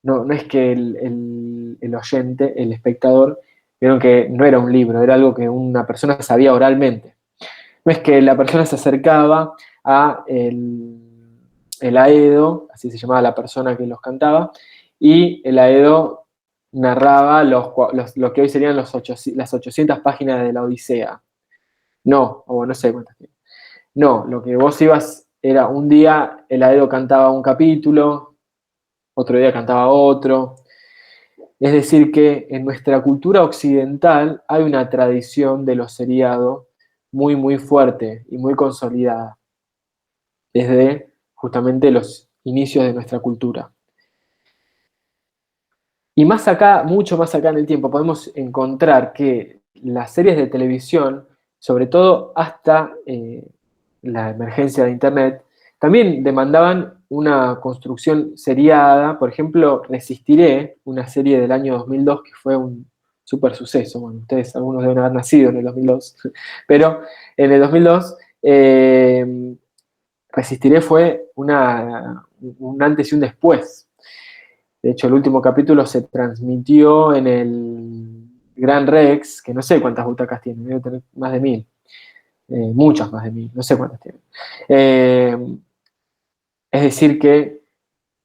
No, no es que el oyente, el espectador, vieron que no era un libro, era algo que una persona sabía oralmente. No es que la persona se acercaba a el Aedo, así se llamaba la persona que los cantaba, y el Aedo narraba lo que hoy serían las 800 páginas de la Odisea. No, o no sé cuántas. No, lo que vos ibas era un día el Aedo cantaba un capítulo, otro día cantaba otro. Es decir, que en nuestra cultura occidental hay una tradición de lo seriado muy, muy fuerte y muy consolidada desde justamente los inicios de nuestra cultura. Y más acá, mucho más acá en el tiempo, podemos encontrar que las series de televisión, sobre todo hasta la emergencia de Internet, también demandaban una construcción seriada. Por ejemplo, Resistiré, una serie del año 2002 que fue súper suceso. Bueno, ustedes algunos deben haber nacido en el 2002, pero en el 2002 Resistiré fue un antes y un después. De hecho, el último capítulo se transmitió en el Gran Rex, que no sé cuántas butacas tiene, debe tener más de 1000. Muchas más de 1000, no sé cuántas tiene. Es decir que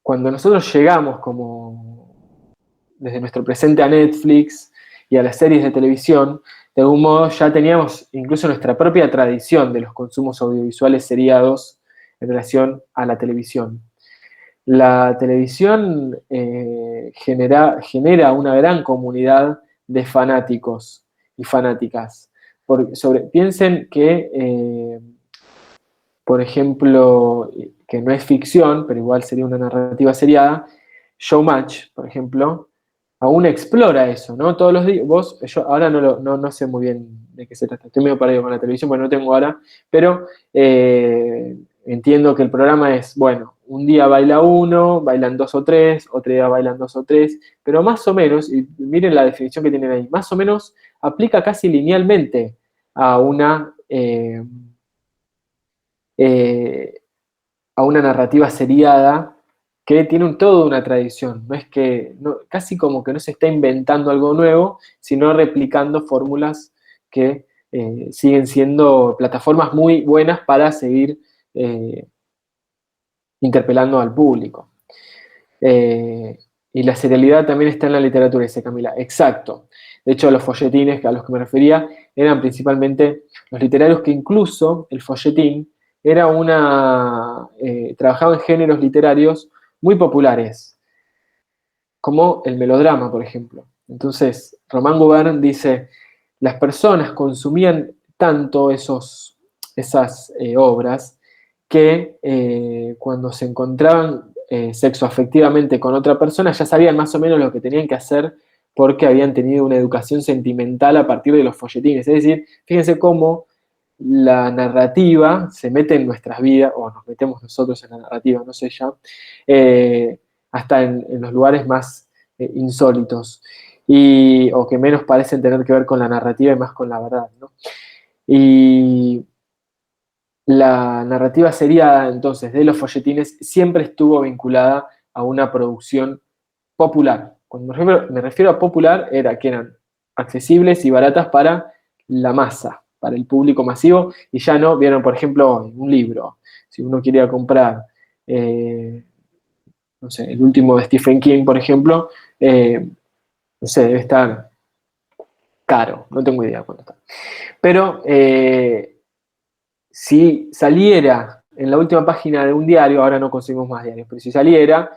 cuando nosotros llegamos como desde nuestro presente a Netflix y a las series de televisión, de algún modo ya teníamos incluso nuestra propia tradición de los consumos audiovisuales seriados en relación a la televisión. La televisión genera una gran comunidad de fanáticos y fanáticas. Piensen que, por ejemplo, que no es ficción, pero igual sería una narrativa seriada, Showmatch, por ejemplo, aún explora eso, ¿no? Todos los días, yo ahora no sé muy bien de qué se trata, estoy medio perdido con la televisión porque no tengo ahora, pero entiendo que el programa es, bueno, un día baila uno, bailan 2 o 3, otro día bailan 2 o 3, pero más o menos, y miren la definición que tienen ahí, más o menos aplica casi linealmente a a una narrativa seriada que tiene toda una tradición. No es que, casi como que no se está inventando algo nuevo, sino replicando fórmulas que siguen siendo plataformas muy buenas para seguir interpelando al público. Y la serialidad también está en la literatura, dice Camila. Exacto. De hecho, los folletines a los que me refería eran principalmente los literarios, que incluso el folletín era trabajaba en géneros literarios muy populares, como el melodrama, por ejemplo. Entonces, Román Gubern dice, las personas consumían tanto esas obras que cuando se encontraban sexoafectivamente con otra persona ya sabían más o menos lo que tenían que hacer porque habían tenido una educación sentimental a partir de los folletines. Es decir, fíjense cómo la narrativa se mete en nuestras vidas, o nos metemos nosotros en la narrativa, no sé ya, hasta en los lugares más insólitos, o que menos parecen tener que ver con la narrativa y más con la verdad, ¿no? Y la narrativa seriada, entonces, de los folletines siempre estuvo vinculada a una producción popular. Cuando me refiero a popular, era que eran accesibles y baratas para la masa, para el público masivo, y ya no, vieron, por ejemplo, un libro. Si uno quería comprar, no sé, el último de Stephen King, por ejemplo, no sé, debe estar caro, no tengo idea cuánto está. Pero si saliera en la última página de un diario, ahora no conseguimos más diarios, pero si saliera,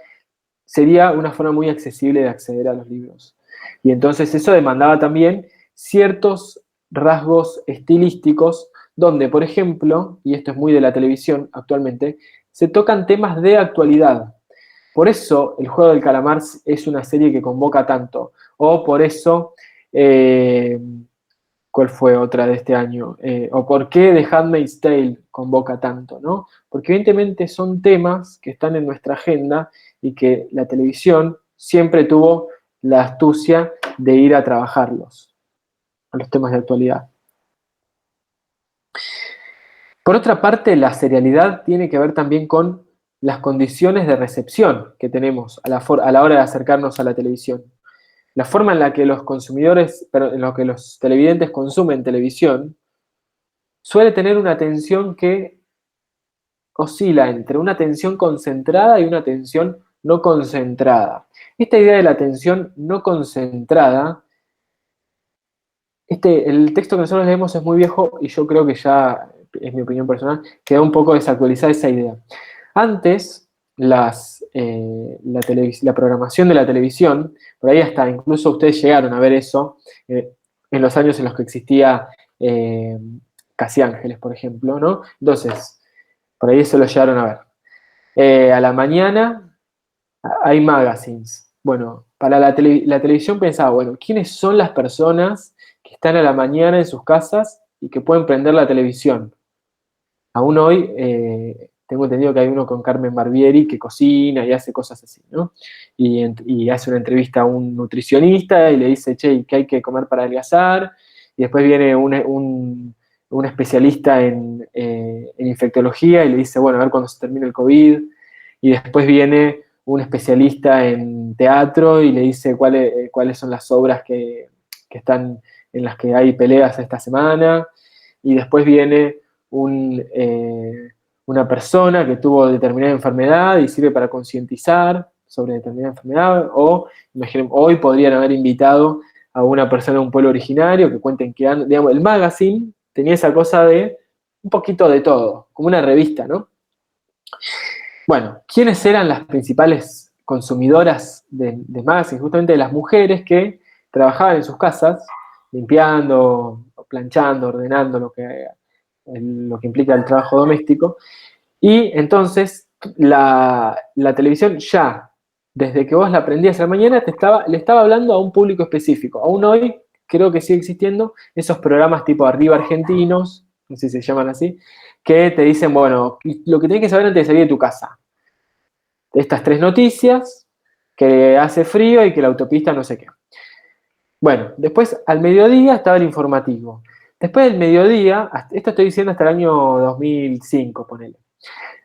sería una forma muy accesible de acceder a los libros. Y entonces eso demandaba también ciertos rasgos estilísticos donde, por ejemplo, y esto es muy de la televisión actualmente, se tocan temas de actualidad. Por eso El Juego del Calamar es una serie que convoca tanto. O por eso, ¿cuál fue otra de este año? O por qué The Handmaid's Tale convoca tanto, ¿no? Porque evidentemente son temas que están en nuestra agenda y que la televisión siempre tuvo la astucia de ir a trabajarlos, a los temas de actualidad. Por otra parte, la serialidad tiene que ver también con las condiciones de recepción que tenemos a la hora de acercarnos a la televisión. La forma en la que los consumidores, en la que los televidentes consumen televisión, suele tener una atención que oscila entre una atención concentrada y una atención no concentrada. Esta idea de la atención no concentrada, el texto que nosotros leemos es muy viejo y yo creo que ya, es mi opinión personal, queda un poco desactualizada esa idea. Antes, la programación de la televisión, por ahí hasta incluso ustedes llegaron a ver eso, en los años en los que existía Casi Ángeles, por ejemplo, ¿no? Entonces, por ahí eso lo llegaron a ver. A la mañana hay magazines. Bueno, para la televisión pensaba, bueno, ¿quiénes son las personas que están a la mañana en sus casas y que pueden prender la televisión? Aún hoy tengo entendido que hay uno con Carmen Barbieri que cocina y hace cosas así, ¿no? Y hace una entrevista a un nutricionista y le dice, che, ¿qué hay que comer para adelgazar? Y después viene un especialista en infectología y le dice, bueno, a ver cuándo se termina el COVID. Y después viene un especialista en teatro y le dice cuáles son las obras que están en las que hay peleas esta semana. Y después viene una persona que tuvo determinada enfermedad y sirve para concientizar sobre determinada enfermedad. O, imaginen, hoy podrían haber invitado a una persona de un pueblo originario que cuenten que han, digamos, el magazine tenía esa cosa de un poquito de todo, como una revista, ¿no? Bueno, ¿quiénes eran las principales consumidoras de magazine? Justamente las mujeres que trabajaban en sus casas, limpiando, planchando, ordenando lo que implica el trabajo doméstico. Y entonces la televisión ya, desde que vos la prendías a la mañana, le estaba hablando a un público específico. Aún hoy creo que sigue existiendo esos programas tipo Arriba Argentinos, no sé si se llaman así, que te dicen, bueno, lo que tenés que saber antes de salir de tu casa. Estas 3 noticias, que hace frío y que la autopista no sé qué. Bueno, después al mediodía estaba el informativo. Después del mediodía, esto estoy diciendo hasta el año 2005, ponele.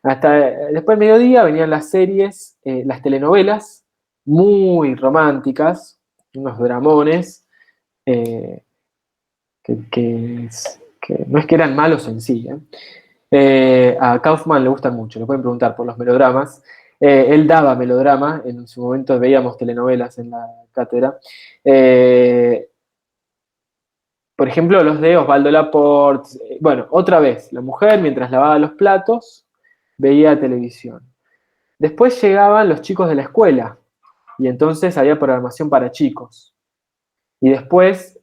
Después del mediodía venían las series, las telenovelas, muy románticas, unos dramones, eh, que no es que eran malos en sí. A Kaufman le gustan mucho, le pueden preguntar por los melodramas. Él daba melodrama, en su momento veíamos telenovelas en la cátedra. Por ejemplo, los de Osvaldo Laport. Bueno, otra vez, la mujer mientras lavaba los platos veía televisión. Después llegaban los chicos de la escuela y entonces había programación para chicos. Y después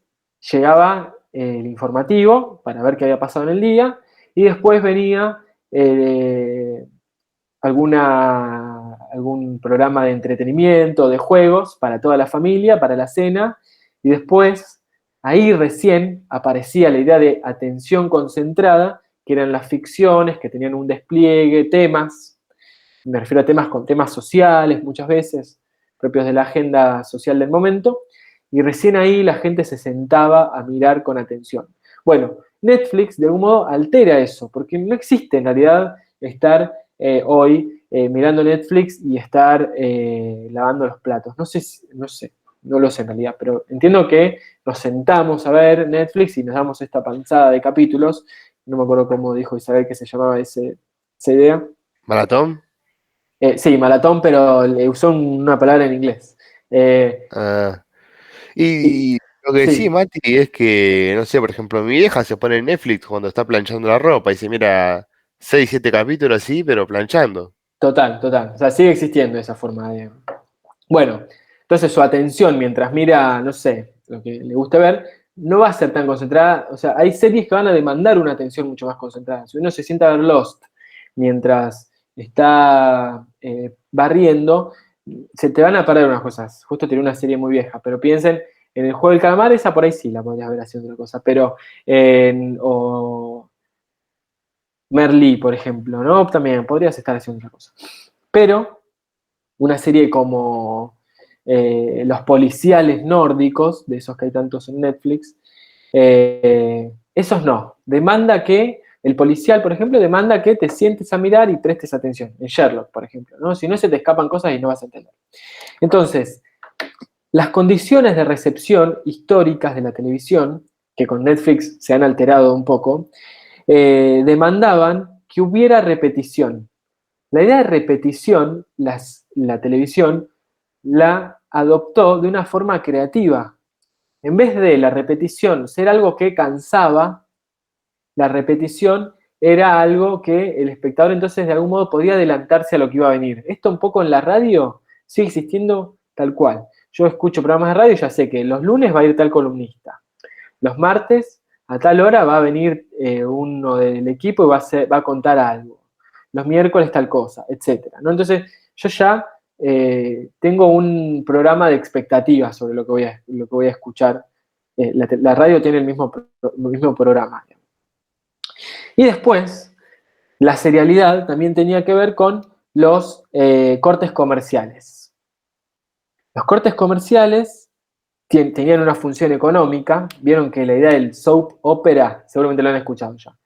llegaba el informativo para ver qué había pasado en el día y después venía algún programa de entretenimiento, de juegos para toda la familia, para la cena, y después ahí recién aparecía la idea de atención concentrada, que eran las ficciones, que tenían un despliegue, temas, me refiero a temas con temas sociales muchas veces, propios de la agenda social del momento, y recién ahí la gente se sentaba a mirar con atención. Bueno, Netflix de algún modo altera eso, porque no existe en realidad estar hoy mirando Netflix y estar lavando los platos. No lo sé en realidad, pero entiendo que nos sentamos a ver Netflix y nos damos esta panzada de capítulos. No me acuerdo cómo dijo Isabel que se llamaba esa idea. ¿Maratón? Sí, maratón, pero le usó una palabra en inglés. Ah. Y, Y lo que sí, sí, Mati, es que, no sé, por ejemplo, mi vieja se pone en Netflix cuando está planchando la ropa y se mira 6 7 capítulos así, pero planchando. total, total. O sea, sigue existiendo esa forma de... Bueno, entonces su atención mientras mira, no sé, lo que le gusta ver, no va a ser tan concentrada. O sea, hay series que van a demandar una atención mucho más concentrada. Si uno se sienta a ver Lost mientras está barriendo, se te van a parar unas cosas. Justo tiene una serie muy vieja, pero piensen en el juego del calamar, esa por ahí sí la podrías ver haciendo otra cosa, pero o Merlí, por ejemplo, ¿no? También podrías estar haciendo otra cosa. Pero una serie como los policiales nórdicos, de esos que hay tantos en Netflix, esos no. Demanda que, el policial, por ejemplo, demanda que te sientes a mirar y prestes atención. En Sherlock, por ejemplo, ¿no? Si no, se te escapan cosas y no vas a entender. Entonces, las condiciones de recepción históricas de la televisión, que con Netflix se han alterado un poco, demandaban que hubiera repetición. La idea de repetición, la televisión la adoptó de una forma creativa. En vez de la repetición ser algo que cansaba, la repetición era algo que el espectador entonces de algún modo podía adelantarse a lo que iba a venir. Esto un poco en la radio sigue existiendo tal cual. Yo escucho programas de radio y ya sé que los lunes va a ir tal columnista. Los martes a tal hora va a venir uno del equipo y va a contar algo. Los miércoles tal cosa, etc. ¿no? Entonces yo ya tengo un programa de expectativas sobre lo que voy a escuchar. La radio tiene el mismo programa. Y después, La serialidad también tenía que ver con los cortes comerciales. Los cortes comerciales tenían una función económica. Vieron que la idea del soap opera, seguramente lo han escuchado ya.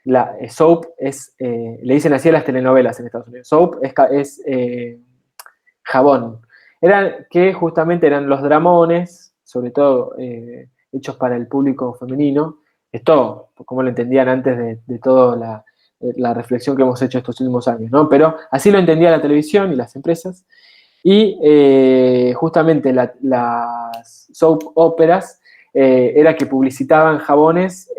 La soap es, le dicen así a las telenovelas en Estados Unidos. Soap es jabón. Que justamente eran los dramones, sobre todo hechos para el público femenino. Esto, como lo entendían antes de toda la reflexión que hemos hecho estos últimos años, ¿no? Pero así lo entendía la televisión y las empresas. Y justamente las soap óperas era que publicitaban jabones,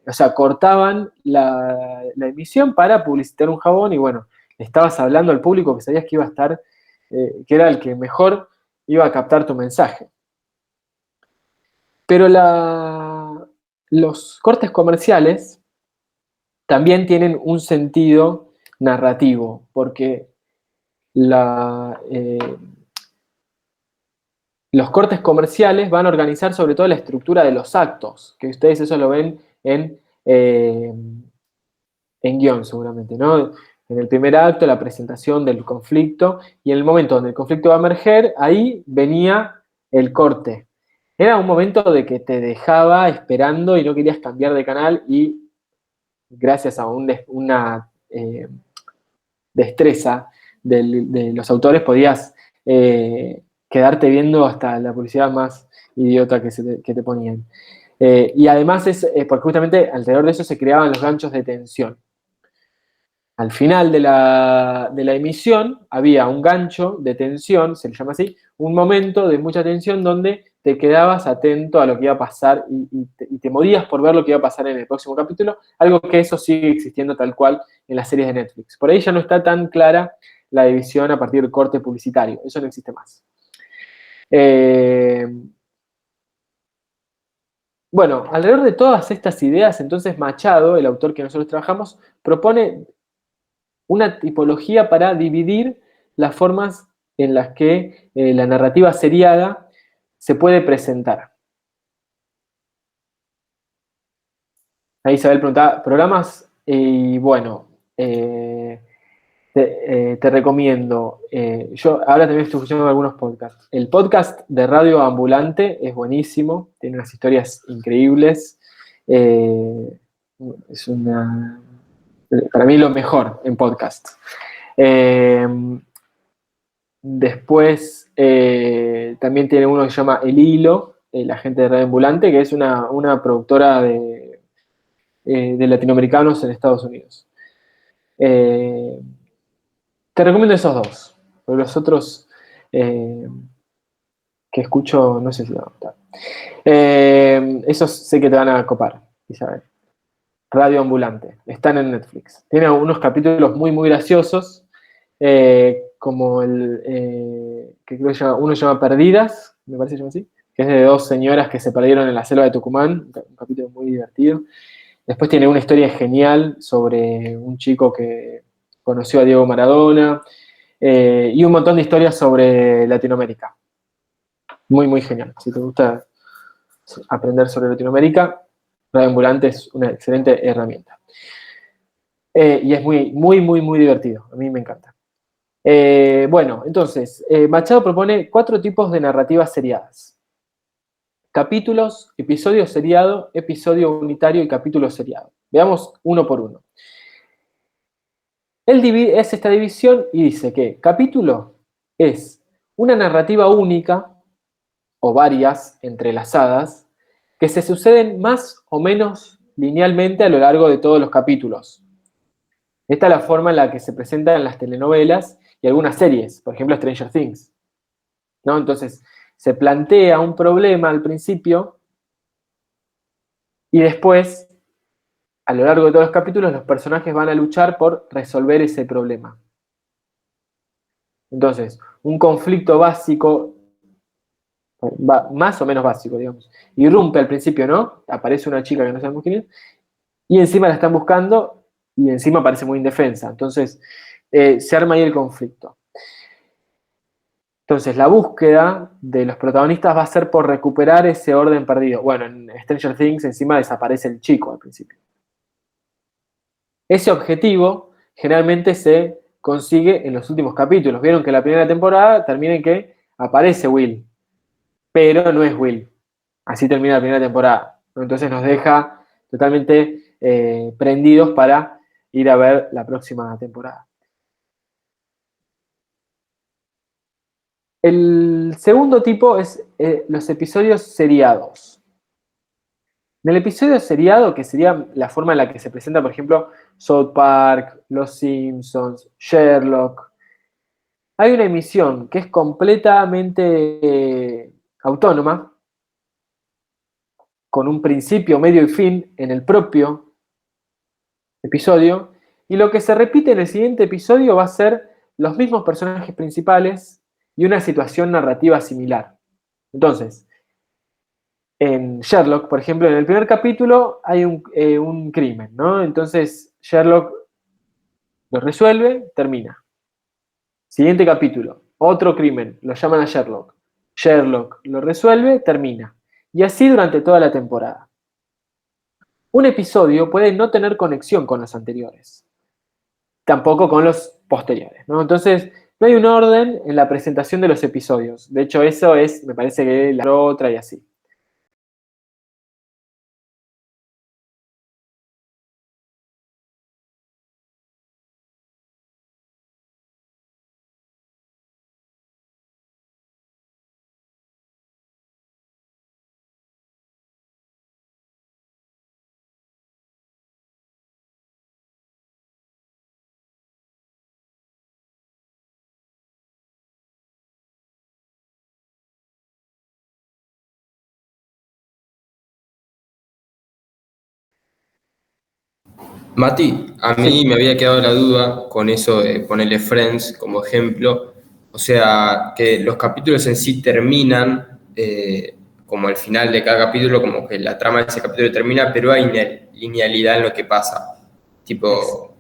o sea, cortaban la emisión para publicitar un jabón y bueno, le estabas hablando al público que sabías que iba a estar, que era el que mejor iba a captar tu mensaje. Pero los cortes comerciales también tienen un sentido narrativo, porque los cortes comerciales van a organizar sobre todo la estructura de los actos, que ustedes eso lo ven en guión seguramente, ¿no? En el primer acto, la presentación del conflicto, y en el momento donde el conflicto va a emerger, ahí venía el corte. Era un momento de que te dejaba esperando y no querías cambiar de canal, y gracias a una destreza de los autores podías quedarte viendo hasta la publicidad más idiota que te ponían. Y además porque justamente alrededor de eso se creaban los ganchos de tensión. Al final de la emisión había un gancho de tensión, se le llama así, un momento de mucha tensión donde te quedabas atento a lo que iba a pasar y te morías por ver lo que iba a pasar en el próximo capítulo, algo que eso sigue existiendo tal cual en las series de Netflix. Por ahí ya no está tan clara la división a partir del corte publicitario, eso no existe más. Bueno, alrededor de todas estas ideas, entonces Machado, el autor que nosotros trabajamos, propone una tipología para dividir las formas en las que la narrativa seriada se puede presentar. Ahí Isabel preguntaba, programas, y bueno, te recomiendo, yo ahora también estoy escuchando algunos podcasts. El podcast de Radio Ambulante es buenísimo, tiene unas historias increíbles, es para mí lo mejor en podcast. Después también tiene uno que se llama El Hilo, la gente de Radio Ambulante, que es una productora de latinoamericanos en Estados Unidos. Te recomiendo esos dos, porque los otros que escucho no sé si van a gustar. Esos sé que te van a copar, Isabel. Radio Ambulante, están en Netflix. Tiene unos capítulos muy, muy graciosos, como que creo que uno se llama Perdidas, me parece que se llama así, que es de dos señoras que se perdieron en la selva de Tucumán, un capítulo muy divertido. Después tiene una historia genial sobre un chico que conoció a Diego Maradona, y un montón de historias sobre Latinoamérica. Muy, muy genial. Si te gusta aprender sobre Latinoamérica, Radio Ambulante es una excelente herramienta. Y es muy, muy, muy, muy divertido. A mí me encanta. Bueno, entonces, Machado propone 4 tipos de narrativas seriadas. Capítulos, episodio seriado, episodio unitario y capítulo seriado. Veamos uno por uno. Él hace esta división y dice que capítulo es una narrativa única o varias entrelazadas que se suceden más o menos linealmente a lo largo de todos los capítulos. Esta es la forma en la que se presentan las telenovelas y algunas series, por ejemplo Stranger Things, ¿no? Entonces, se plantea un problema al principio y después, a lo largo de todos los capítulos, los personajes van a luchar por resolver ese problema. Entonces, un conflicto básico, más o menos básico, digamos, irrumpe al principio, ¿no? Aparece una chica que no sabemos quién es, y encima la están buscando, y encima parece muy indefensa. Entonces, se arma ahí el conflicto. Entonces, la búsqueda de los protagonistas va a ser por recuperar ese orden perdido. Bueno, en Stranger Things encima desaparece el chico al principio. Ese objetivo generalmente se consigue en los últimos capítulos. Vieron que la primera temporada termina en que aparece Will, pero no es Will. Así termina la primera temporada. Entonces nos deja totalmente prendidos para ir a ver la próxima temporada. El segundo tipo es los episodios seriados. En el episodio seriado, que sería la forma en la que se presenta, por ejemplo, South Park, Los Simpsons, Sherlock, hay una emisión que es completamente autónoma, con un principio, medio y fin en el propio episodio, y lo que se repite en el siguiente episodio va a ser los mismos personajes principales y una situación narrativa similar. Entonces, en Sherlock, por ejemplo, en el primer capítulo hay un crimen, ¿no? Entonces Sherlock lo resuelve, termina. Siguiente capítulo, otro crimen, lo llaman a Sherlock. Sherlock lo resuelve, termina. Y así durante toda la temporada. Un episodio puede no tener conexión con los anteriores, tampoco con los posteriores, ¿no? Entonces, no hay un orden en la presentación de los episodios. De hecho, eso es, me parece que la otra y así. Mati, a mí Sí. me había quedado la duda con eso de ponerle Friends como ejemplo. O sea, que los capítulos en sí terminan como al final de cada capítulo, como que la trama de ese capítulo termina, pero hay linealidad en lo que pasa. Tipo,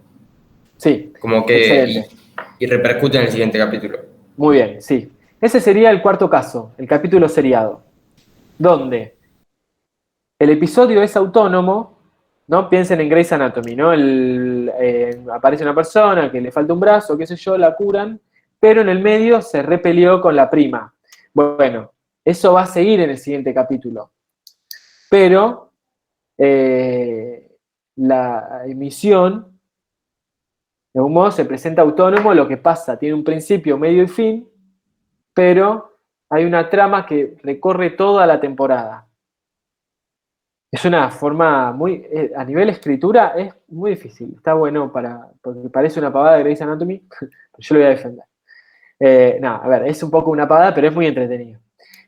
Sí, como que excelente. y repercute en el siguiente capítulo. Muy bien, sí. Ese sería el cuarto caso, el capítulo seriado, donde el episodio es autónomo, ¿no? Piensen en Grey's Anatomy, ¿no? Aparece una persona que le falta un brazo, qué sé yo, la curan, pero en el medio se repelió con la prima. Bueno, eso va a seguir en el siguiente capítulo. Pero la emisión, de algún modo, se presenta autónomo, lo que pasa, tiene un principio, medio y fin, pero hay una trama que recorre toda la temporada. Es una forma muy, a nivel escritura es muy difícil, está bueno porque parece una pavada de Grey's Anatomy, pero yo lo voy a defender. No, a ver, es un poco una pavada, pero es muy entretenido.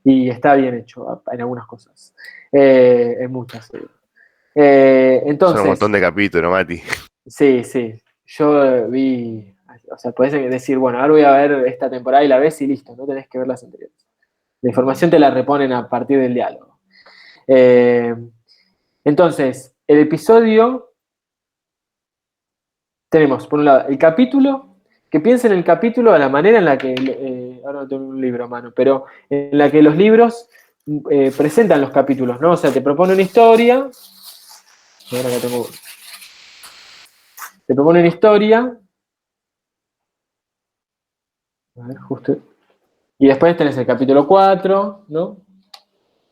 Y está bien hecho en algunas cosas. En muchas. Son un Entonces, montón de capítulos, Mati. sí, sí. Yo vi, o sea, podés decir, bueno, ahora voy a ver esta temporada y la ves y listo, no tenés que ver las anteriores. La información te la reponen a partir del diálogo. Entonces, el episodio, tenemos por un lado el capítulo, que piensen en el capítulo a la manera en la que, ahora no tengo un libro a mano, pero en la que los libros presentan los capítulos, ¿no? O sea, te propone una historia, ahora acá tengo, te propone una historia, a ver, justo, y después tenés el capítulo 4, ¿no?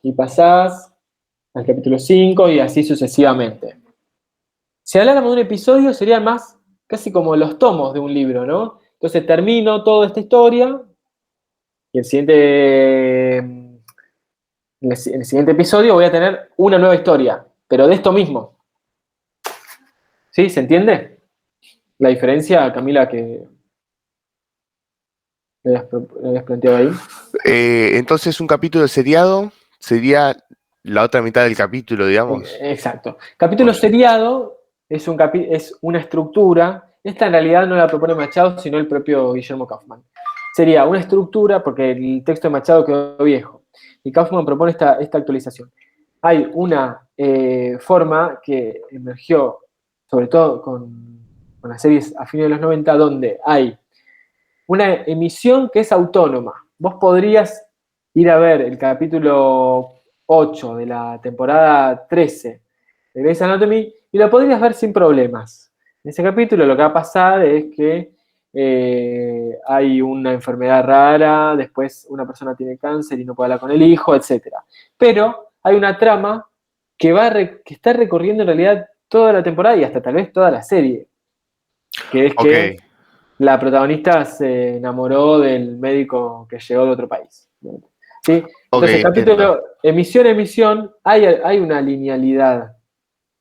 Y pasás al capítulo 5 y así sucesivamente. Si habláramos de un episodio, sería más casi como los tomos de un libro, ¿no? Entonces termino toda esta historia y en el siguiente episodio voy a tener una nueva historia, pero de esto mismo. ¿Sí? ¿Se entiende? La diferencia, Camila, que le habías planteado ahí. Entonces, un capítulo seriado sería la otra mitad del capítulo, digamos. Exacto. Capítulo seriado es una estructura. Esta en realidad no la propone Machado, sino el propio Guillermo Kaufman. Sería una estructura, porque el texto de Machado quedó viejo, y Kaufman propone esta actualización. Hay una forma que emergió, sobre todo con las series a fines de los 90, donde hay una emisión que es autónoma. Vos podrías ir a ver el capítulo 8 de la temporada 13 de Grey's Anatomy y lo podrías ver sin problemas. En ese capítulo lo que va a pasar es que hay una enfermedad rara, después una persona tiene cáncer y no puede hablar con el hijo, etc. Pero hay una trama que está recorriendo en realidad toda la temporada y hasta tal vez toda la serie, que es Ok, que la protagonista se enamoró del médico que llegó de otro país. ¿Sí? ok, Entonces, entiendo. capítulo, emisión a emisión, hay una linealidad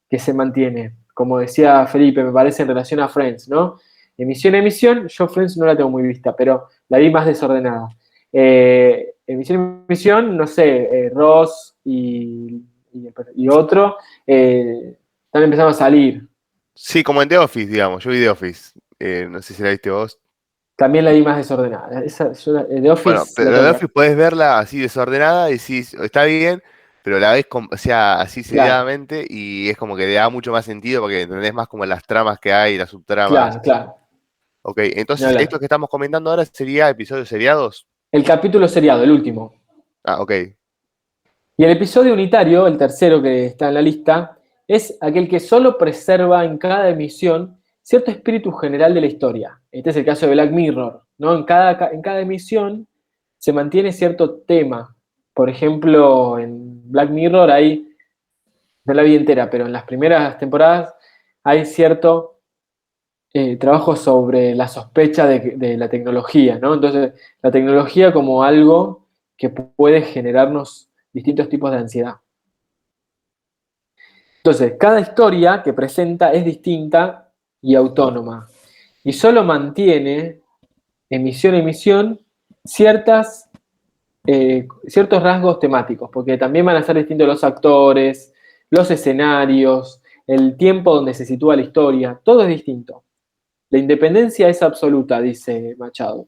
que se mantiene, como decía Felipe, me parece en relación a Friends, ¿no? Emisión a emisión, yo Friends no la tengo muy vista, pero la vi más desordenada. Emisión a emisión, no sé, Ross y otro están empezando a salir. Sí, como en The Office, digamos. Yo vi The Office. No sé si la viste vos. También la vi más desordenada. The Bueno, Office la pero tengo The que ver. Office podés verla así desordenada y sí, está bien, pero la ves o sea, así Claro, seguidamente y es como que le da mucho más sentido porque entendés más como las tramas que hay, las subtramas. claro, claro. Ok, Ni entonces esto hablar. que estamos comentando ahora sería episodios seriados. El capítulo seriado, el último. Ah, ok. Y el episodio unitario, el tercero que está en la lista, es aquel que solo preserva en cada emisión cierto espíritu general de la historia. Este es el caso de Black Mirror, ¿no? En cada emisión se mantiene cierto tema. Por ejemplo, en Black Mirror hay, no la vida entera, pero en las primeras temporadas hay cierto trabajo sobre la sospecha de la tecnología, ¿no? Entonces, la tecnología como algo que puede generarnos distintos tipos de ansiedad. Entonces, cada historia que presenta es distinta y autónoma. Y solo mantiene, emisión a emisión, ciertos rasgos temáticos, porque también van a ser distintos los actores, los escenarios, el tiempo donde se sitúa la historia, todo es distinto. La independencia es absoluta, dice Machado.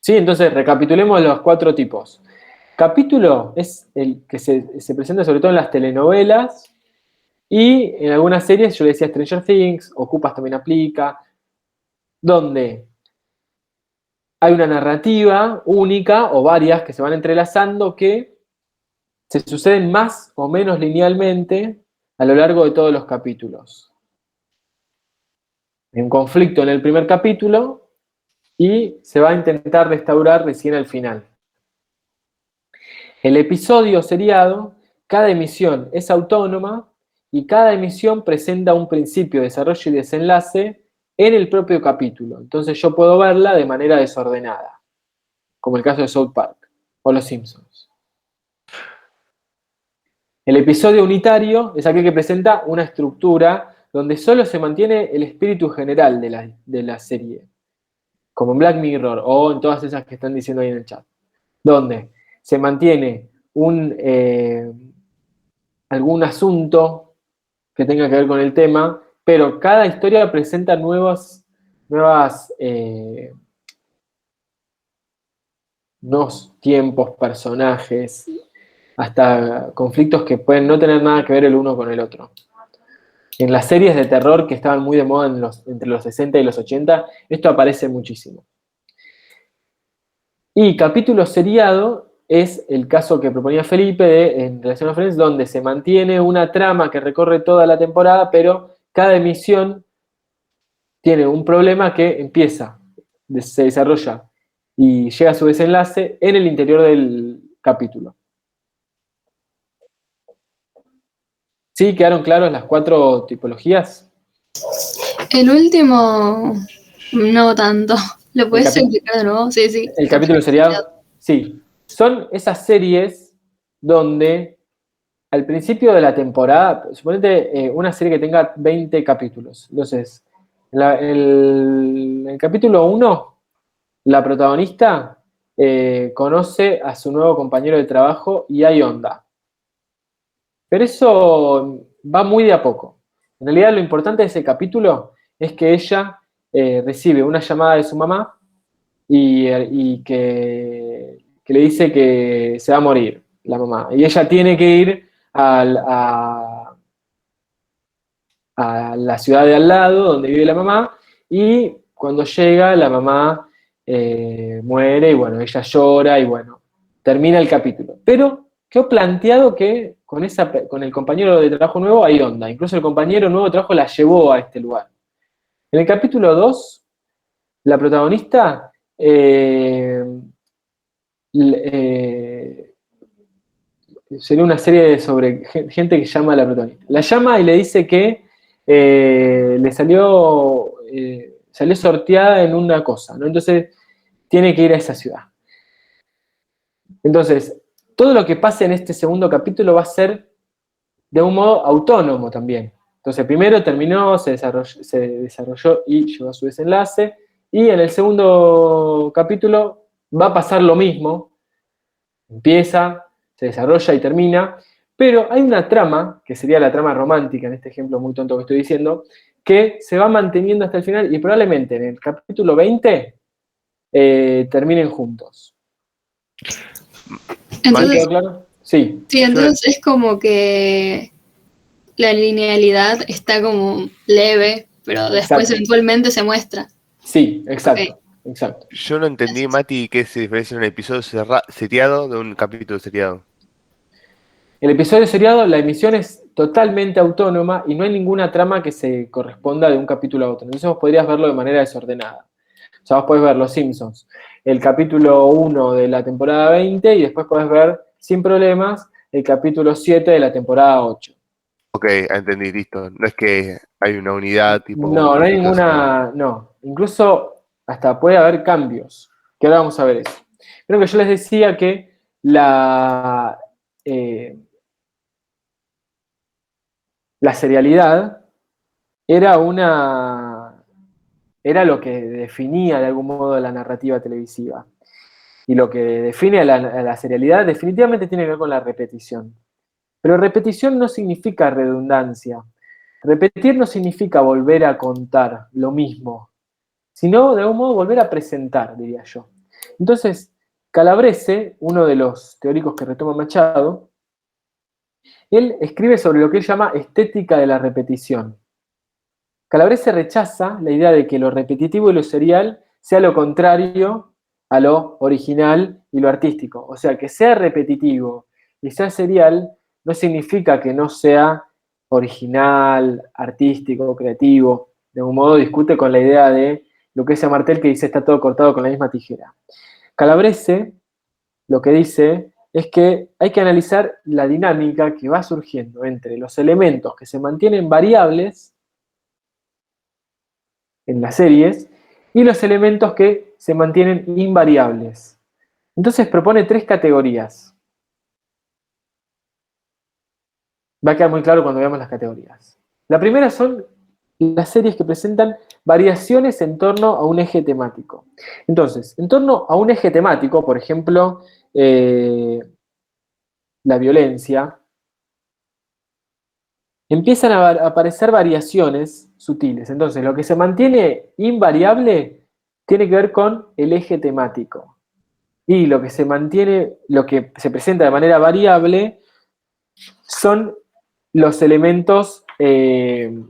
¿Sí? Entonces, recapitulemos los 4 tipos. Capítulo es el que se presenta sobre todo en las telenovelas y en algunas series, yo le decía Stranger Things, Ocupas también aplica, donde hay una narrativa única o varias que se van entrelazando que se suceden más o menos linealmente a lo largo de todos los capítulos. Hay un conflicto en el primer capítulo y se va a intentar restaurar recién al final. El episodio seriado, cada emisión es autónoma y cada emisión presenta un principio, desarrollo y desenlace en el propio capítulo. Entonces yo puedo verla de manera desordenada, como el caso de South Park o Los Simpsons. El episodio unitario es aquel que presenta una estructura donde solo se mantiene el espíritu general de la serie, como en Black Mirror o en todas esas que están diciendo ahí en el chat, donde se mantiene algún asunto que tenga que ver con el tema, pero cada historia presenta nuevos tiempos, personajes, hasta conflictos que pueden no tener nada que ver el uno con el otro. En las series de terror que estaban muy de moda entre los 60 y los 80, esto aparece muchísimo. Y capítulo seriado es el caso que proponía Felipe en relación a Friends, donde se mantiene una trama que recorre toda la temporada, pero cada emisión tiene un problema que empieza, se desarrolla y llega a su desenlace en el interior del capítulo. ¿Sí? ¿Quedaron claros las 4 tipologías? El último, no tanto. ¿Lo El, puedes capi- explicar de nuevo? Sí, sí. el capítulo seriado, sí. Son esas series donde al principio de la temporada, suponete una serie que tenga 20 capítulos. Entonces, el capítulo 1, la protagonista conoce a su nuevo compañero de trabajo y hay onda. Pero eso va muy de a poco. En realidad lo importante de ese capítulo es que ella recibe una llamada de su mamá y que le dice que se va a morir la mamá. Y ella tiene que ir a la ciudad de al lado, donde vive la mamá, y cuando llega, la mamá muere, y bueno, ella llora, y bueno, termina el capítulo. Pero quedó planteado que con el compañero de trabajo nuevo hay onda. Incluso el compañero nuevo de trabajo la llevó a este lugar. En el capítulo 2, la protagonista sería una serie sobre gente que llama a la protagonista. La llama y le dice que le salió sorteada en una cosa, ¿no? Entonces tiene que ir a esa ciudad. Entonces, todo lo que pase en este segundo capítulo va a ser de un modo autónomo también. Entonces, primero terminó, se desarrolló y llegó a su desenlace, y en el segundo capítulo va a pasar lo mismo, empieza, se desarrolla y termina, pero hay una trama, que sería la trama romántica, en este ejemplo muy tonto que estoy diciendo, que se va manteniendo hasta el final y probablemente en el capítulo 20 terminen juntos. ¿Me quedó claro? Sí. Sí, entonces es como que la linealidad está como leve, pero después Exacto. eventualmente se muestra. Sí, exacto. Ok. Exacto. Yo no entendí, Mati, qué se diferencia un episodio seriado de un capítulo seriado. El episodio seriado, la emisión es totalmente autónoma y no hay ninguna trama que se corresponda de un capítulo a otro. Entonces vos podrías verlo de manera desordenada. O sea, vos podés ver Los Simpsons, el capítulo 1 de la temporada 20 y después podés ver, sin problemas, el capítulo 7 de la temporada 8. Ok, entendí, listo. No es que hay una unidad tipo un No hay capítulo seriado. ninguna. No. Incluso hasta puede haber cambios. Que ahora vamos a ver eso. Creo que yo les decía que la serialidad era lo que definía de algún modo la narrativa televisiva. Y lo que define a la serialidad definitivamente tiene que ver con la repetición. Pero repetición no significa redundancia. Repetir no significa volver a contar lo mismo, sino de algún modo volver a presentar, diría yo. Entonces, Calabrese, uno de los teóricos que retoma Machado, él escribe sobre lo que él llama estética de la repetición. Calabrese rechaza la idea de que lo repetitivo y lo serial sea lo contrario a lo original y lo artístico. O sea, que sea repetitivo y sea serial no significa que no sea original, artístico, creativo. De algún modo discute con la idea de Lucrecia Martel, que dice está todo cortado con la misma tijera. Calabrese lo que dice es que hay que analizar la dinámica que va surgiendo entre los elementos que se mantienen variables en las series y los elementos que se mantienen invariables. Entonces propone 3 categorías. Va a quedar muy claro cuando veamos las categorías. La primera son las series que presentan variaciones en torno a un eje temático. Entonces, en torno a un eje temático, por ejemplo, la violencia, empiezan a aparecer variaciones sutiles. Entonces, lo que se mantiene invariable tiene que ver con el eje temático. Y lo que se mantiene, lo que se presenta de manera variable, son los elementos que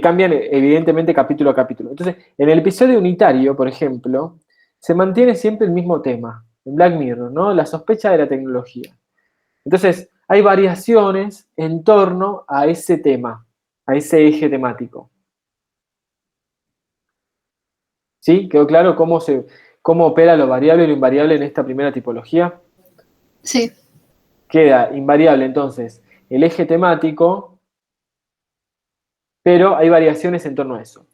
cambian evidentemente capítulo a capítulo. Entonces, en el episodio unitario, por ejemplo, se mantiene siempre el mismo tema, en Black Mirror, ¿no? La sospecha de la tecnología. Entonces, hay variaciones en torno a ese tema, a ese eje temático. ¿Sí? ¿Quedó claro cómo opera lo variable y lo invariable en esta primera tipología? Sí. Queda invariable entonces el eje temático, pero hay variaciones en torno a eso.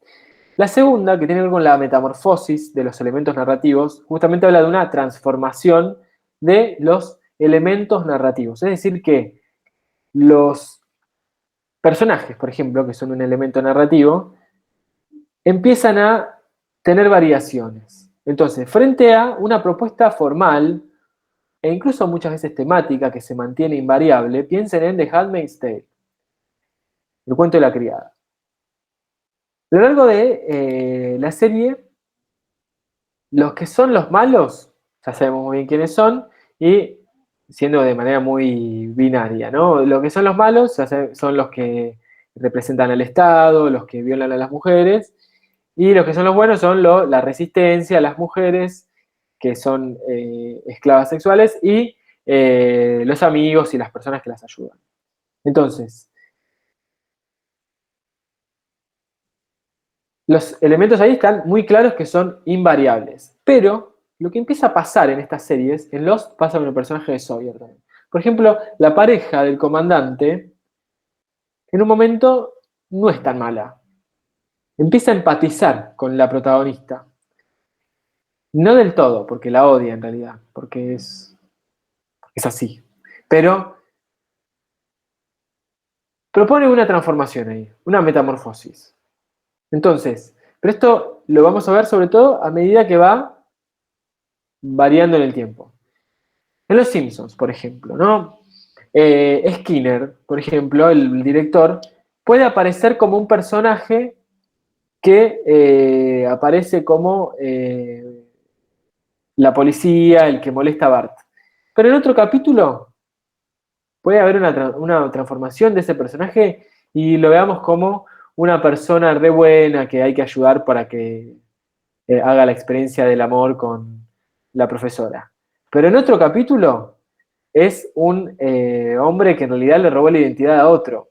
La segunda, que tiene que ver con la metamorfosis de los elementos narrativos, justamente habla de una transformación de los elementos narrativos. Es decir, que los personajes, por ejemplo, que son un elemento narrativo, empiezan a tener variaciones. Entonces, frente a una propuesta formal, e incluso muchas veces temática, que se mantiene invariable, piensen en The Handmaid's Tale, el cuento de la criada. A lo largo de la serie, los que son los malos, ya sabemos muy bien quiénes son, y siendo de manera muy binaria, ¿no? Los que son los malos son los que representan al Estado, los que violan a las mujeres, y los que son los buenos son la resistencia, las mujeres que son esclavas sexuales, y los amigos y las personas que las ayudan. Entonces, los elementos ahí están muy claros que son invariables, pero lo que empieza a pasar en estas series, en Lost pasa con el personaje de Sawyer también. Por ejemplo, la pareja del comandante, en un momento no es tan mala. Empieza a empatizar con la protagonista. No del todo, porque la odia en realidad, porque es así. Pero propone una transformación ahí, una metamorfosis. Entonces, pero esto lo vamos a ver sobre todo a medida que va variando en el tiempo. En Los Simpsons, por ejemplo, ¿no? Skinner, por ejemplo, el director, puede aparecer como un personaje que aparece como la policía, el que molesta a Bart. Pero en otro capítulo puede haber una transformación de ese personaje y lo veamos como una persona re buena que hay que ayudar para que haga la experiencia del amor con la profesora. Pero en otro capítulo es un hombre que en realidad le robó la identidad a otro.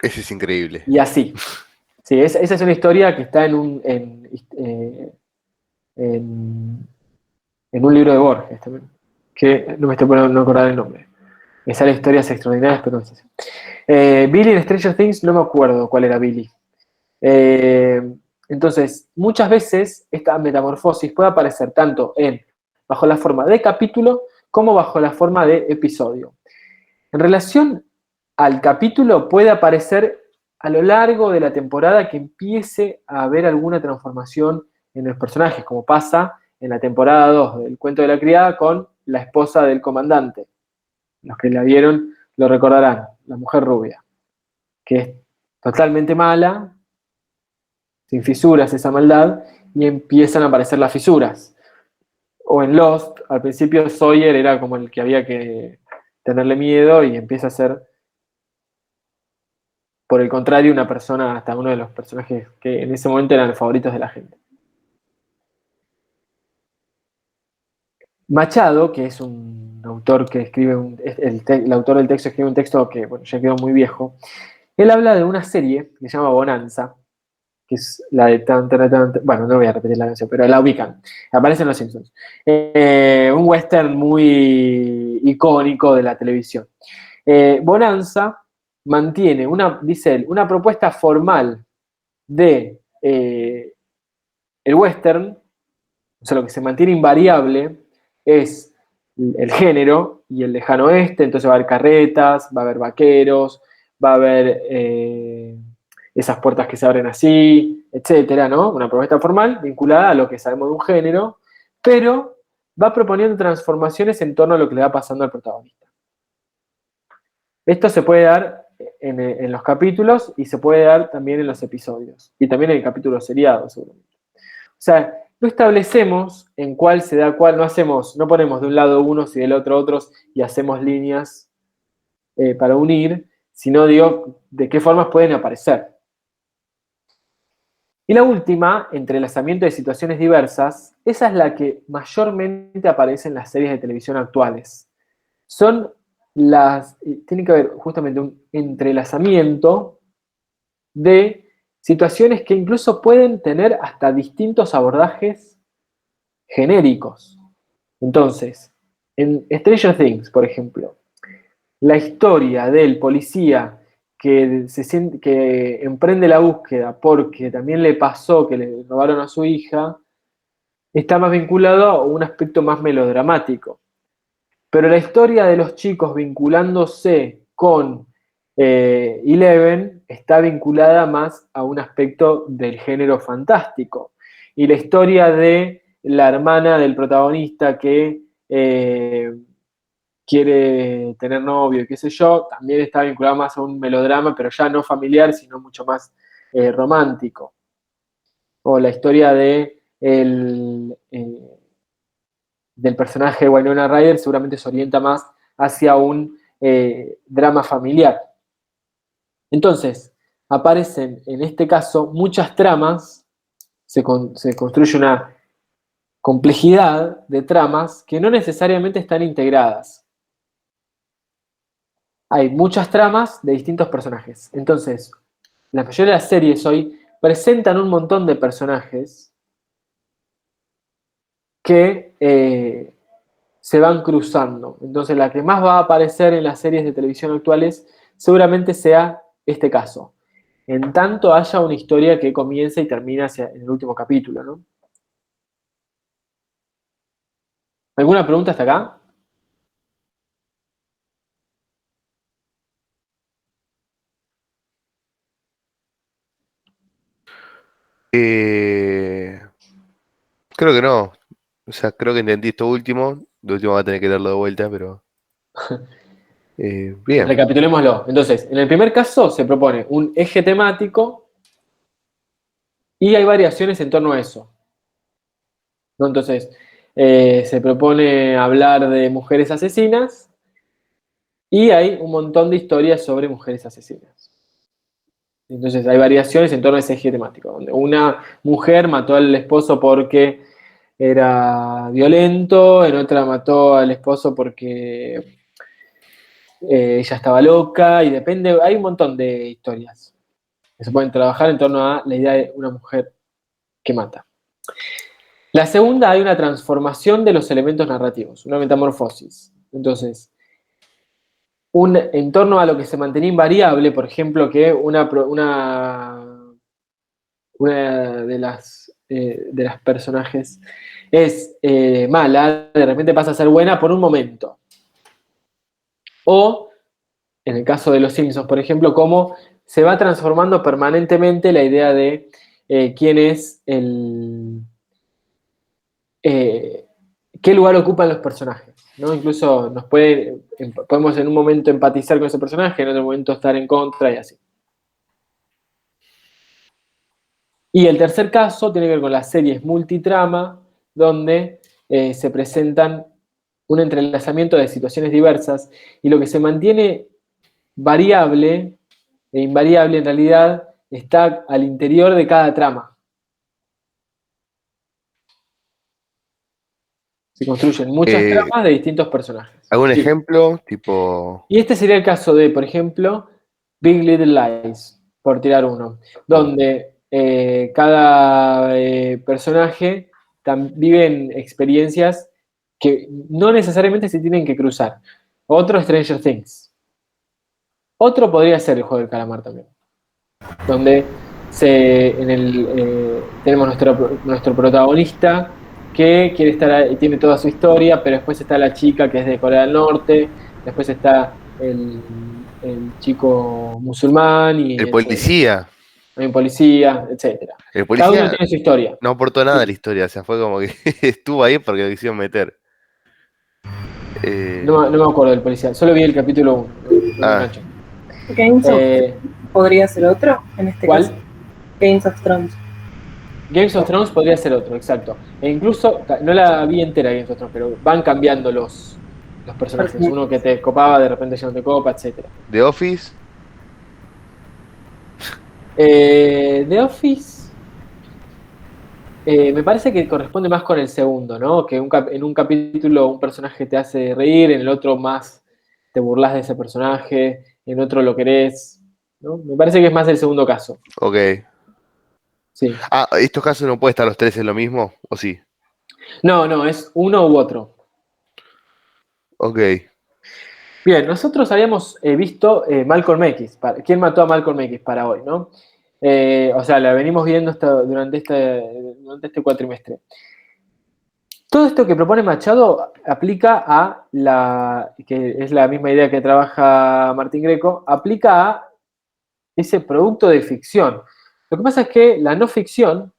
Ese es increíble. Y así. Sí, esa es una historia que está en un libro de Borges también, que no me estoy poniendo no acordar el nombre. Me sale historias extraordinarias, pero no sé. Billy en Stranger Things, no me acuerdo cuál era Billy. Entonces, muchas veces esta metamorfosis puede aparecer tanto bajo la forma de capítulo como bajo la forma de episodio. En relación al capítulo, puede aparecer a lo largo de la temporada que empiece a haber alguna transformación en los personajes, como pasa en la temporada 2 del Cuento de la Criada con la esposa del comandante. Los que la vieron lo recordarán, la mujer rubia, que es totalmente mala, sin fisuras esa maldad, y empiezan a aparecer las fisuras. O en Lost, al principio Sawyer era como el que había que tenerle miedo y empieza a ser, por el contrario, una persona, hasta uno de los personajes que en ese momento eran los favoritos de la gente. Machado, que es un autor que escribe, el autor del texto escribe un texto que bueno, ya quedó muy viejo, él habla de una serie que se llama Bonanza, que es la de bueno, no voy a repetir la canción, pero la ubican, aparece en Los Simpsons. Un western muy icónico de la televisión. Bonanza mantiene dice él, una propuesta formal de el western, o sea, lo que se mantiene invariable es el género y el lejano oeste, entonces va a haber carretas, va a haber vaqueros, va a haber esas puertas que se abren así, etcétera, ¿no? Una propuesta formal vinculada a lo que sabemos de un género, pero va proponiendo transformaciones en torno a lo que le va pasando al protagonista. Esto se puede dar en los capítulos y se puede dar también en los episodios, y también en el capítulo seriado, seguramente. O sea, no establecemos en cuál se da cuál, no ponemos de un lado unos y del otro otros y hacemos líneas para unir, sino digo de qué formas pueden aparecer. Y la última, entrelazamiento de situaciones diversas, esa es la que mayormente aparece en las series de televisión actuales. Tiene que haber justamente un entrelazamiento de situaciones que incluso pueden tener hasta distintos abordajes genéricos. Entonces, en Stranger Things, por ejemplo, la historia del policía que emprende la búsqueda porque también le pasó que le robaron a su hija, está más vinculado a un aspecto más melodramático. Pero la historia de los chicos vinculándose con Eleven está vinculada más a un aspecto del género fantástico. Y la historia de la hermana del protagonista que quiere tener novio y qué sé yo, también está vinculada más a un melodrama, pero ya no familiar, sino mucho más romántico. O la historia del personaje de Winona Ryder seguramente se orienta más hacia un drama familiar. Entonces, aparecen en este caso muchas tramas, se construye complejidad de tramas que no necesariamente están integradas. Hay muchas tramas de distintos personajes. Entonces, la mayoría de las series hoy presentan un montón de personajes que se van cruzando. Entonces, la que más va a aparecer en las series de televisión actuales seguramente sea este caso. En tanto haya una historia que comienza y termina en el último capítulo, ¿no? ¿Alguna pregunta hasta acá? Eh, creo que no. O sea, creo que entendí esto último. Lo último va a tener que darlo de vuelta, pero. Bien. Recapitulémoslo. Entonces, en el primer caso se propone un eje temático y hay variaciones en torno a eso, ¿no? Entonces, se propone hablar de mujeres asesinas y hay un montón de historias sobre mujeres asesinas. Entonces, hay variaciones en torno a ese eje temático, donde una mujer mató al esposo porque era violento, en otra mató al esposo porque ella estaba loca, y depende, hay un montón de historias que se pueden trabajar en torno a la idea de una mujer que mata. La segunda, hay una transformación de los elementos narrativos, una metamorfosis. Entonces, en torno a lo que se mantenía invariable, por ejemplo, que una de las personajes es mala, de repente pasa a ser buena por un momento. O, en el caso de los Simpsons, por ejemplo, cómo se va transformando permanentemente la idea de quién es qué lugar ocupan los personajes, ¿no? Incluso podemos en un momento empatizar con ese personaje, en otro momento estar en contra y así. Y el tercer caso tiene que ver con las series multitrama, donde se presentan un entrelazamiento de situaciones diversas y lo que se mantiene variable e invariable en realidad está al interior de cada trama. Se construyen muchas Eh, tramas de distintos personajes. ¿Algún Sí. ejemplo? Tipo. Y este sería el caso de, por ejemplo, Big Little Lies, por tirar uno, donde cada personaje vive experiencias que no necesariamente se tienen que cruzar. Otro, Stranger Things. Otro podría ser el juego del calamar también, donde tenemos nuestro protagonista que quiere estar, tiene toda su historia, pero después está la chica que es de Corea del Norte, después está el chico musulmán y El policía. hay un policía, etcétera. El Cada uno policía tiene su historia. no aportó nada a la Sí. historia. O sea, fue como que estuvo ahí porque lo quisieron meter. No me acuerdo del policía, solo vi el capítulo 1, no me Ah, engancho. Games of podría ser otro en este ¿Cuál? caso. Games of Thrones. Games of Thrones podría ser otro, exacto. E incluso, no la vi entera Games of Thrones, pero van cambiando los personajes. Uno que te copaba, de repente ya no te copa, etc. The Office. The Office me parece que corresponde más con el segundo, ¿no? Que en un capítulo un personaje te hace reír, en el otro más te burlas de ese personaje, en otro lo querés, ¿no? Me parece que es más el segundo caso. Ok. Sí. Ah, ¿estos casos no puede estar los tres en lo mismo? ¿O sí? No, es uno u otro. Ok. Bien, nosotros habíamos visto Malcolm X. ¿Quién mató a Malcolm X para hoy, no? O sea, la venimos viendo durante este cuatrimestre. Todo esto que propone Machado aplica que es la misma idea que trabaja Martín Greco, aplica a ese producto de ficción. Lo que pasa es que la no ficción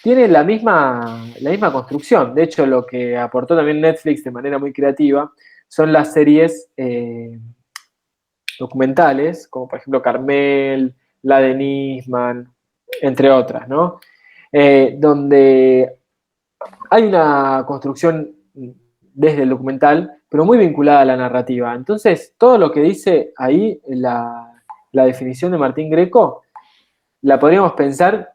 tiene la misma construcción. De hecho, lo que aportó también Netflix de manera muy creativa son las series documentales, como por ejemplo Carmel, la de Nisman, entre otras, ¿no? Donde hay una construcción desde el documental, pero muy vinculada a la narrativa. Entonces, todo lo que dice ahí, la definición de Martín Greco, la podríamos pensar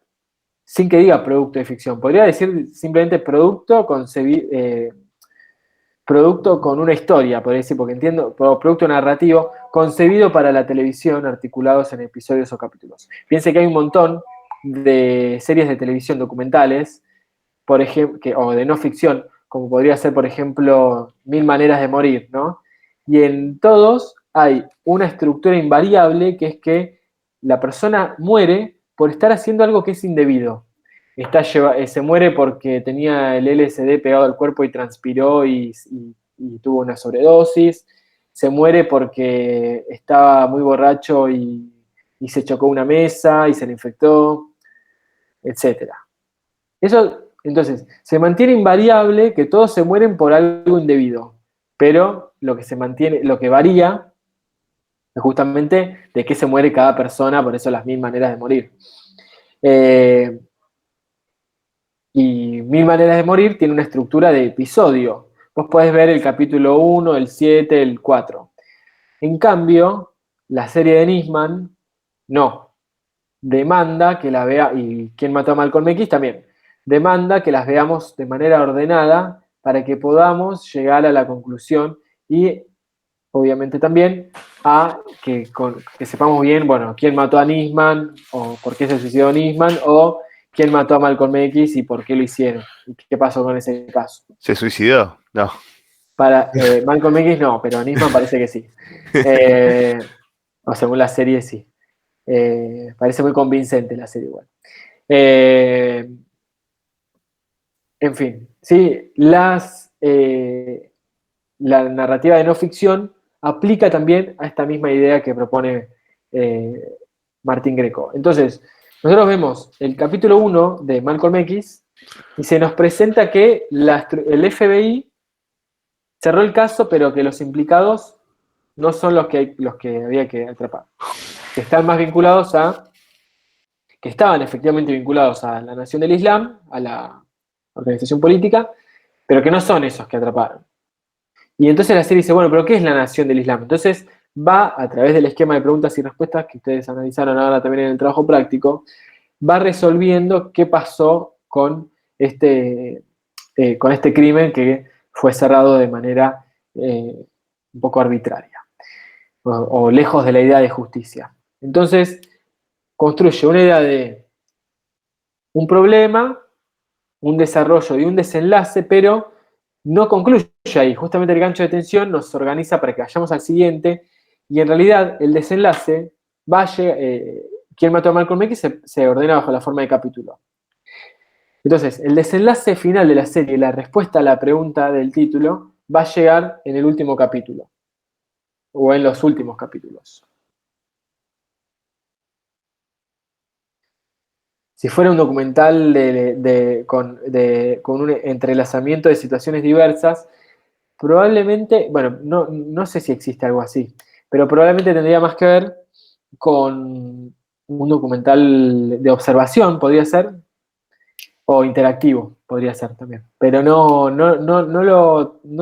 sin que diga producto de ficción. Podría decir simplemente producto con una historia, podría decir, porque entiendo, producto narrativo, concebido para la televisión, articulados en episodios o capítulos. Piense que hay un montón de series de televisión documentales, por ejemplo, o de no ficción, como podría ser, por ejemplo, Mil Maneras de Morir, ¿no? Y en todos hay una estructura invariable, que es que la persona muere por estar haciendo algo que es indebido. Se muere porque tenía el LSD pegado al cuerpo y transpiró y tuvo una sobredosis. Se muere porque estaba muy borracho y se chocó una mesa y se le infectó, etcétera. Eso, entonces, se mantiene invariable que todos se mueren por algo indebido, pero lo que se mantiene, lo que varía es justamente de qué se muere cada persona, por eso las mil maneras de morir. Y Mil Maneras de Morir tiene una estructura de episodio. Vos podés ver el capítulo 1, el 7, el 4. En cambio, la serie de Nisman, no. Demanda que la vea, y ¿Quién mató a Malcolm X? También. Demanda que las veamos de manera ordenada para que podamos llegar a la conclusión y, obviamente, también a que sepamos bien, bueno, quién mató a Nisman, o por qué se suicidó Nisman, o quién mató a Malcolm X y por qué lo hicieron, y qué pasó con ese caso. ¿Se suicidó? No. Para Malcolm X no, pero Nisman parece que sí. O según la serie sí. Parece muy convincente la serie igual. En fin, sí, la narrativa de no ficción aplica también a esta misma idea que propone Martín Greco. Entonces, nosotros vemos el capítulo 1 de Malcolm X y se nos presenta que el FBI cerró el caso, pero que los implicados no son los que había que atrapar. Que están más vinculados que estaban efectivamente vinculados a la Nación del Islam, a la organización política, pero que no son esos que atraparon. Y entonces la serie dice, bueno, pero ¿qué es la Nación del Islam? Entonces va, a través del esquema de preguntas y respuestas que ustedes analizaron ahora también en el trabajo práctico, va resolviendo qué pasó con este crimen que fue cerrado de manera un poco arbitraria, o lejos de la idea de justicia. Entonces, construye una idea de un problema, un desarrollo y un desenlace, pero no concluye ahí. Justamente el gancho de tensión nos organiza para que vayamos al siguiente, y en realidad el desenlace ¿Quién mató a Malcolm X? Se ordena bajo la forma de capítulo. Entonces, el desenlace final de la serie, la respuesta a la pregunta del título, va a llegar en el último capítulo, o en los últimos capítulos. Si fuera un documental con un entrelazamiento de situaciones diversas, probablemente, bueno, no sé si existe algo así, pero probablemente tendría más que ver con un documental de observación, podría ser, o interactivo, podría ser también. Pero no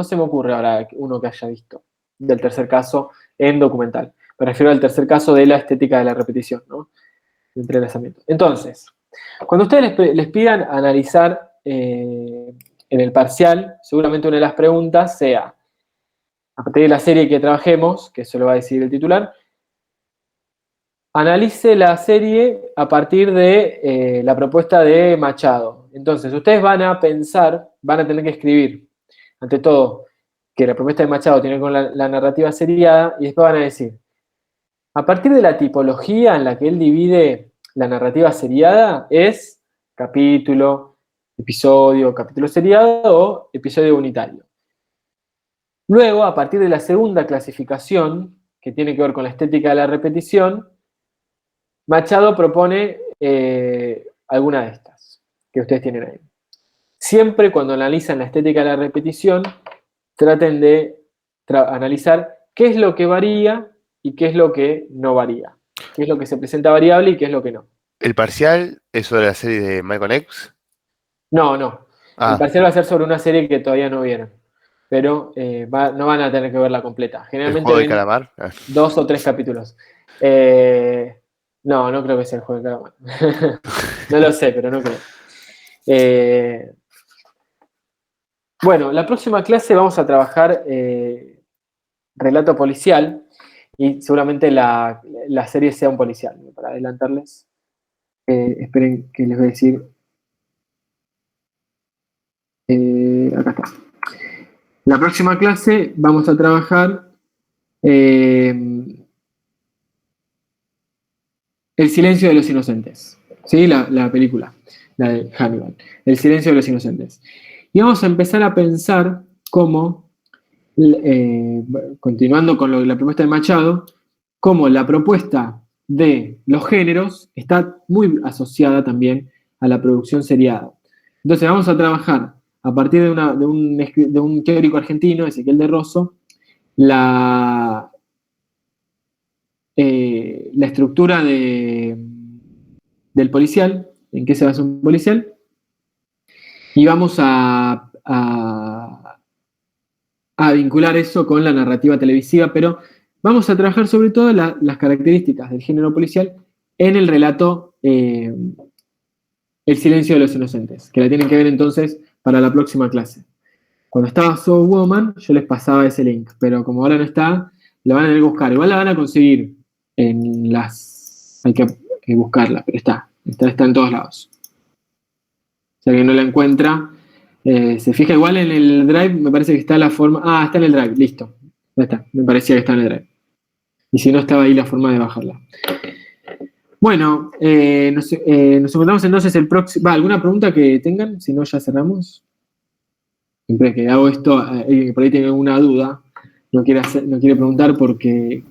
se me ocurre ahora uno que haya visto del tercer caso en documental. Me refiero al tercer caso de la estética de la repetición, ¿no? De entrelazamiento. Entonces, cuando ustedes les pidan analizar en el parcial, seguramente una de las preguntas sea, a partir de la serie que trabajemos, que eso lo va a decir el titular, analice la serie a partir de la propuesta de Machado. Entonces, ustedes van a tener que escribir, ante todo, que la propuesta de Machado tiene que ver con la narrativa seriada, y después van a decir, a partir de la tipología en la que él divide la narrativa seriada, es capítulo, episodio, capítulo seriado o episodio unitario. Luego, a partir de la segunda clasificación, que tiene que ver con la estética de la repetición, Machado propone alguna de estas que ustedes tienen ahí. Siempre cuando analizan la estética de la repetición, traten de analizar qué es lo que varía y qué es lo que no varía. Qué es lo que se presenta variable y qué es lo que no. ¿El parcial es sobre la serie de Malcolm X? No. El Ah, parcial va a ser sobre una serie que todavía no vieron. Pero no van a tener que verla completa. ¿el Generalmente juego del ven calamar? Ah, 2 o 3 capítulos. No, no creo que sea el juego de calamar. No lo sé, pero no creo. Bueno, la próxima clase vamos a trabajar relato policial y seguramente la serie sea un policial. Para adelantarles, esperen que les voy a decir. Acá está. La próxima clase vamos a trabajar El silencio de los inocentes. ¿Sí? La película, la de Hannibal. El silencio de los inocentes. Y vamos a empezar a pensar cómo, continuando con la propuesta de Machado, cómo la propuesta de los géneros está muy asociada también a la producción seriada. Entonces vamos a trabajar a partir de un teórico argentino, Ezequiel de Rosso, la estructura del policial, en qué se basa un policial, y vamos a vincular eso con la narrativa televisiva, pero vamos a trabajar sobre todo las características del género policial en el relato El silencio de los inocentes, que la tienen que ver entonces para la próxima clase. Cuando estaba Soul Woman, yo les pasaba ese link, pero como ahora no está, la van a tener que buscar. Igual la van a conseguir en las... Hay que buscarla, pero está en todos lados. Si alguien no la encuentra, se fija igual en el Drive, me parece que está la forma... Ah, está en el Drive, listo. Ya está, me parecía que está en el Drive. Y si no, estaba ahí la forma de bajarla. Bueno, nos encontramos entonces el próximo... ¿Alguna pregunta que tengan? Si no, ya cerramos. Siempre que hago esto, alguien que por ahí tiene alguna duda, no quiere preguntar porque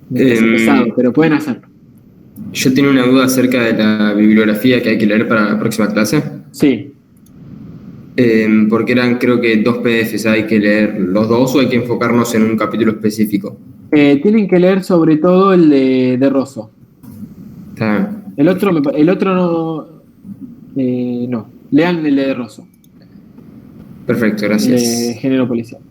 me parece pesado, pero pueden hacerlo. Yo tenía una duda acerca de la bibliografía que hay que leer para la próxima clase. Sí. Porque eran, creo que 2 PDFs, ¿hay que leer los 2 o hay que enfocarnos en un capítulo específico? Tienen que leer sobre todo el de Rosso. Está bien. El otro no. No. Lean el de Rosso. Perfecto, gracias. De género policial.